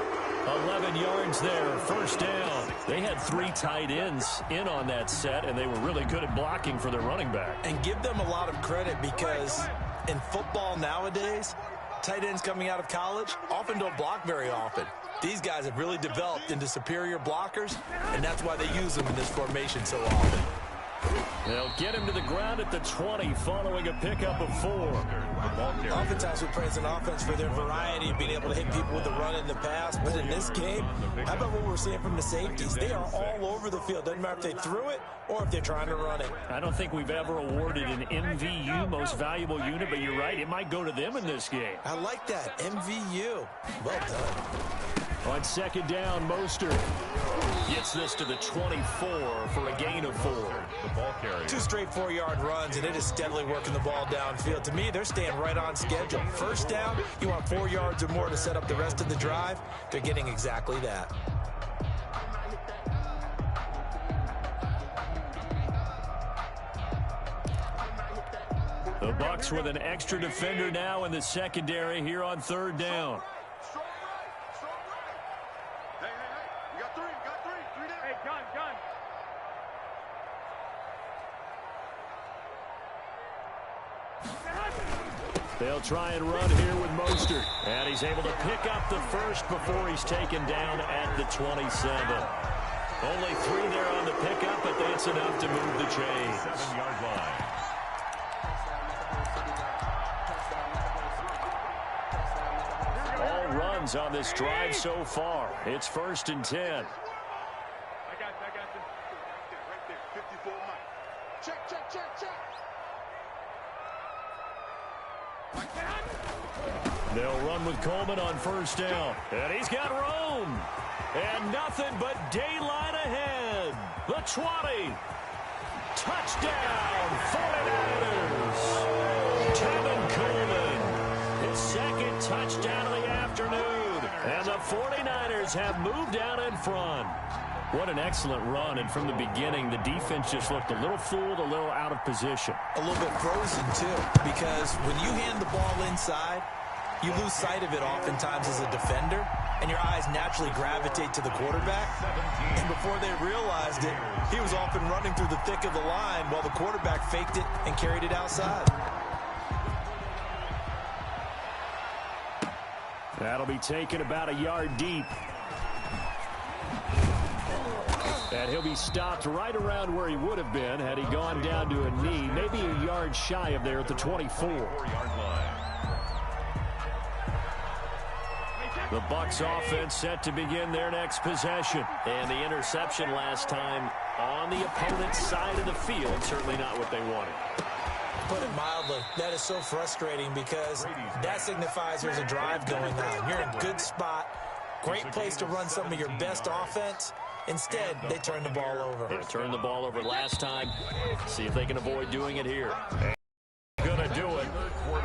11 yards there, 1st down. They had 3 tight ends in on that set, and they were really good at blocking for their running back. And give them a lot of credit because in football nowadays, tight ends coming out of college often don't block very often. These guys have really developed into superior blockers, and that's why they use them in this formation so often. They'll get him to the ground at the 20 following a pickup of 4. Oftentimes we praise an offense for their variety of being able to hit people with the run in the pass, but in this game, how about what we're seeing from the safeties? They are all over the field. Doesn't matter if they threw it or if they're trying to run it. I don't think we've ever awarded an MVU, most valuable unit, but you're right, it might go to them in this game. I like that, MVU. Well done. On 2nd down, Mostert gets this to the 24 for a gain of 4. The ball carrier. 2 straight 4-yard runs, and it is steadily working the ball downfield. To me, they're staying right on schedule. 1st down, you want 4 yards or more to set up the rest of the drive. They're getting exactly that. The Bucs with an extra defender now in the secondary here on 3rd down. They'll try and run here with Mostert. And he's able to pick up the first before he's taken down at the 27. Only 3 there on the pickup, but that's enough to move the chains. 7-yard line. All runs on this drive so far. It's 1st and 10. I got this. Right there. 54 miles. Check. They'll run with Coleman on 1st down. And he's got room. And nothing but daylight ahead. The 20. Touchdown, 49ers. Tevin Coleman. His 2nd touchdown of the afternoon. And the 49ers have moved out in front. What an excellent run. And from the beginning, the defense just looked a little fooled, a little out of position. A little bit frozen, too, because when you hand the ball inside, you lose sight of it oftentimes as a defender, and your eyes naturally gravitate to the quarterback. And before they realized it, he was off and running through the thick of the line while the quarterback faked it and carried it outside. That'll be taken about a yard deep. And he'll be stopped right around where he would have been had he gone down to a knee, maybe a yard shy of there at the 24. 4-yard line. The Bucs offense set to begin their next possession. And the interception last time on the opponent's side of the field, certainly not what they wanted. Put it mildly, that is so frustrating because that signifies there's a drive going on. You're in a good spot, great place to run some of your best offense. Instead, they turn the ball over. They turned the ball over last time. See if they can avoid doing it here. Gonna do it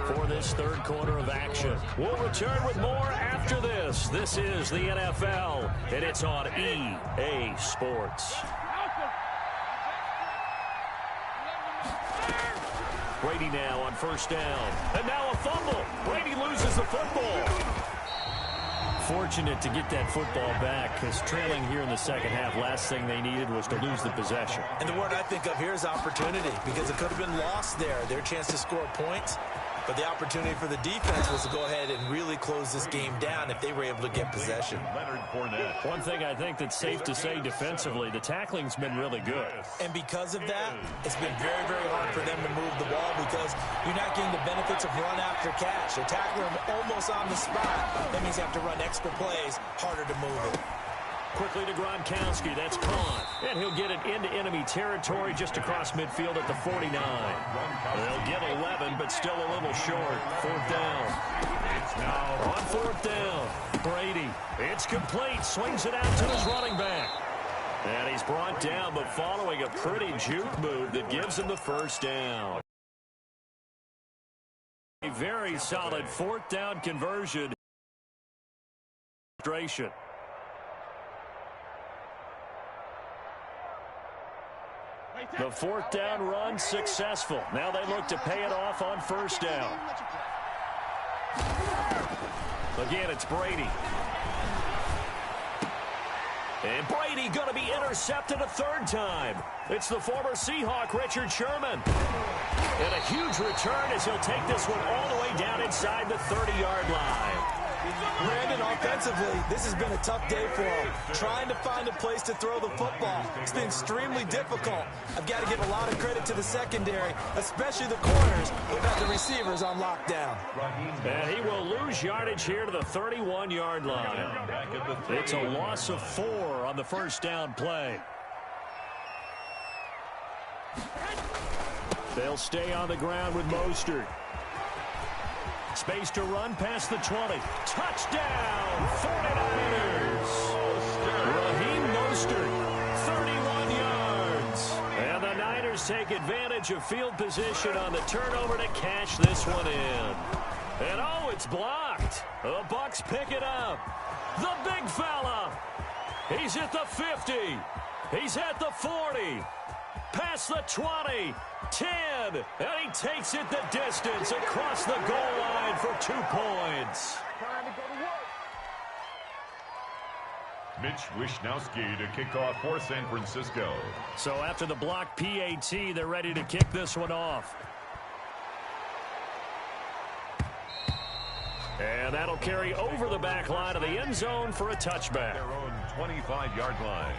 for this 3rd quarter of action. We'll return with more after this. This is the NFL, and it's on EA Sports. Brady now on 1st down. And now a fumble. Brady loses the football. Fortunate to get that football back because trailing here in the 2nd half, last thing they needed was to lose the possession. And the word I think of here is opportunity because it could have been lost there. Their chance to score points. But the opportunity for the defense was to go ahead and really close this game down if they were able to get possession. One thing I think that's safe to say defensively, the tackling's been really good. And because of that, it's been very, very hard for them to move the ball because you're not getting the benefits of run after catch. They're tackling them almost on the spot. That means you have to run extra plays, harder to move it. Quickly to Gronkowski. That's caught. And he'll get it into enemy territory just across midfield at the 49. They'll get 11, but still a little short. 4th down. It's now on 4th down. Brady. It's complete. Swings it out to his running back. And he's brought down, but following a pretty juke move that gives him the 1st down. A very solid 4th down conversion. The 4th down run successful. Now they look to pay it off on 1st down. Again, it's Brady. And Brady going to be intercepted a 3rd time. It's the former Seahawk, Richard Sherman. And a huge return as he'll take this one all the way down inside the 30-yard line. Brandon, offensively, this has been a tough day for him. Trying to find a place to throw the football. It's been extremely difficult. I've got to give a lot of credit to the secondary, especially the corners who've got the receivers on lockdown. And he will lose yardage here to the 31-yard line. It's a loss of 4 on the 1st down play. They'll stay on the ground with Mostert. Space to run past the 20. Touchdown, 49ers. Raheem Mostert, 31 yards. And the Niners take advantage of field position on the turnover to cash this one in. And oh, it's blocked. The Bucs pick it up. The big fella. He's at the 50. He's at the 40. Past the 20. 10, and he takes it the distance across the goal line for 2 points. Mitch Wishnowsky to kick off for San Francisco. So after the block PAT, they're ready to kick this one off. And that'll carry over the back line of the end zone for a touchback. Their own 25-yard line.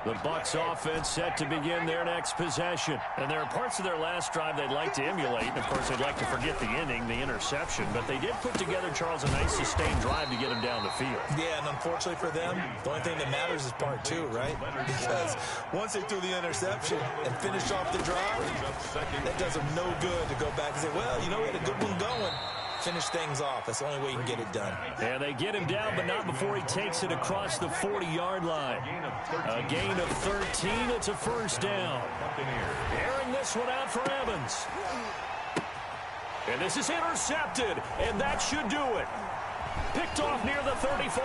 The Bucs offense set to begin their next possession. And there are parts of their last drive they'd like to emulate. And of course, they'd like to forget the inning, the interception. But they did put together, Charles, a nice sustained drive to get him down the field. Yeah, and unfortunately for them, the only thing that matters is part two, right? Because once they threw the interception and finished off the drive, that does them no good to go back and say, well, you know, we had a good one going. Finish things off. That's the only way you can get it done. And they get him down, but not before he takes it across the 40-yard line. A gain of 13. It's a first down. Airing this one out for Evans. And this is intercepted, and that should do it. Picked off near the 34.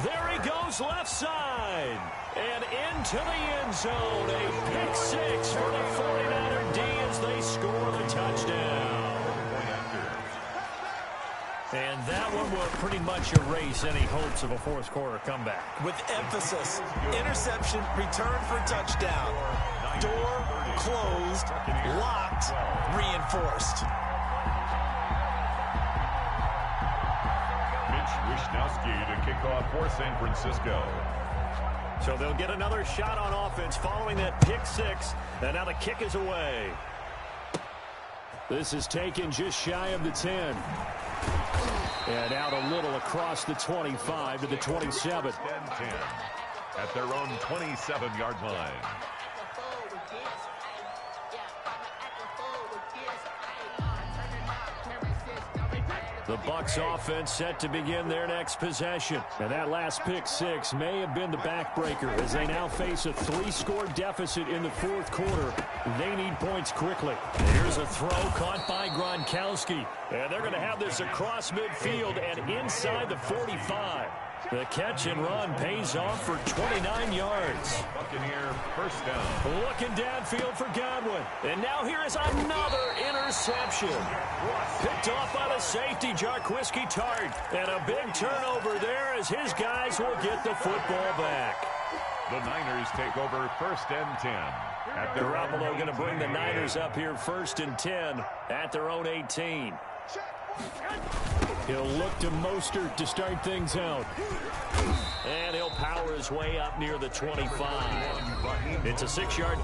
There he goes left side. And into the end zone. A pick six for the 49er D as they score the touchdown. And that one will pretty much erase any hopes of a fourth quarter comeback. With emphasis, interception, return for touchdown. Door closed, locked, reinforced. Mitch Wishnowsky to kick off for San Francisco. So they'll get another shot on offense following that pick six. And now the kick is away. This is taken just shy of the 10. And out a little across the 25 to the 27. 10-10 at their own 27-yard line. The Bucs offense set to begin their next possession. And that last pick six may have been the backbreaker as they now face a 3-score deficit in the fourth quarter. They need points quickly. Here's a throw caught by Gronkowski. And they're going to have this across midfield and inside the 45. The catch and run pays off for 29 yards. Buccaneer first down. Looking downfield for Godwin. And now here is another interception. Picked off by the safety, Jarquiski Tart. And a big turnover there as his guys will get the football back. The Niners take over first and 10. Garoppolo going to bring the Niners up here first and 10 at their own 18. He'll look to Mostert to start things out. And he'll power his way up near the 25. It's a 6-yard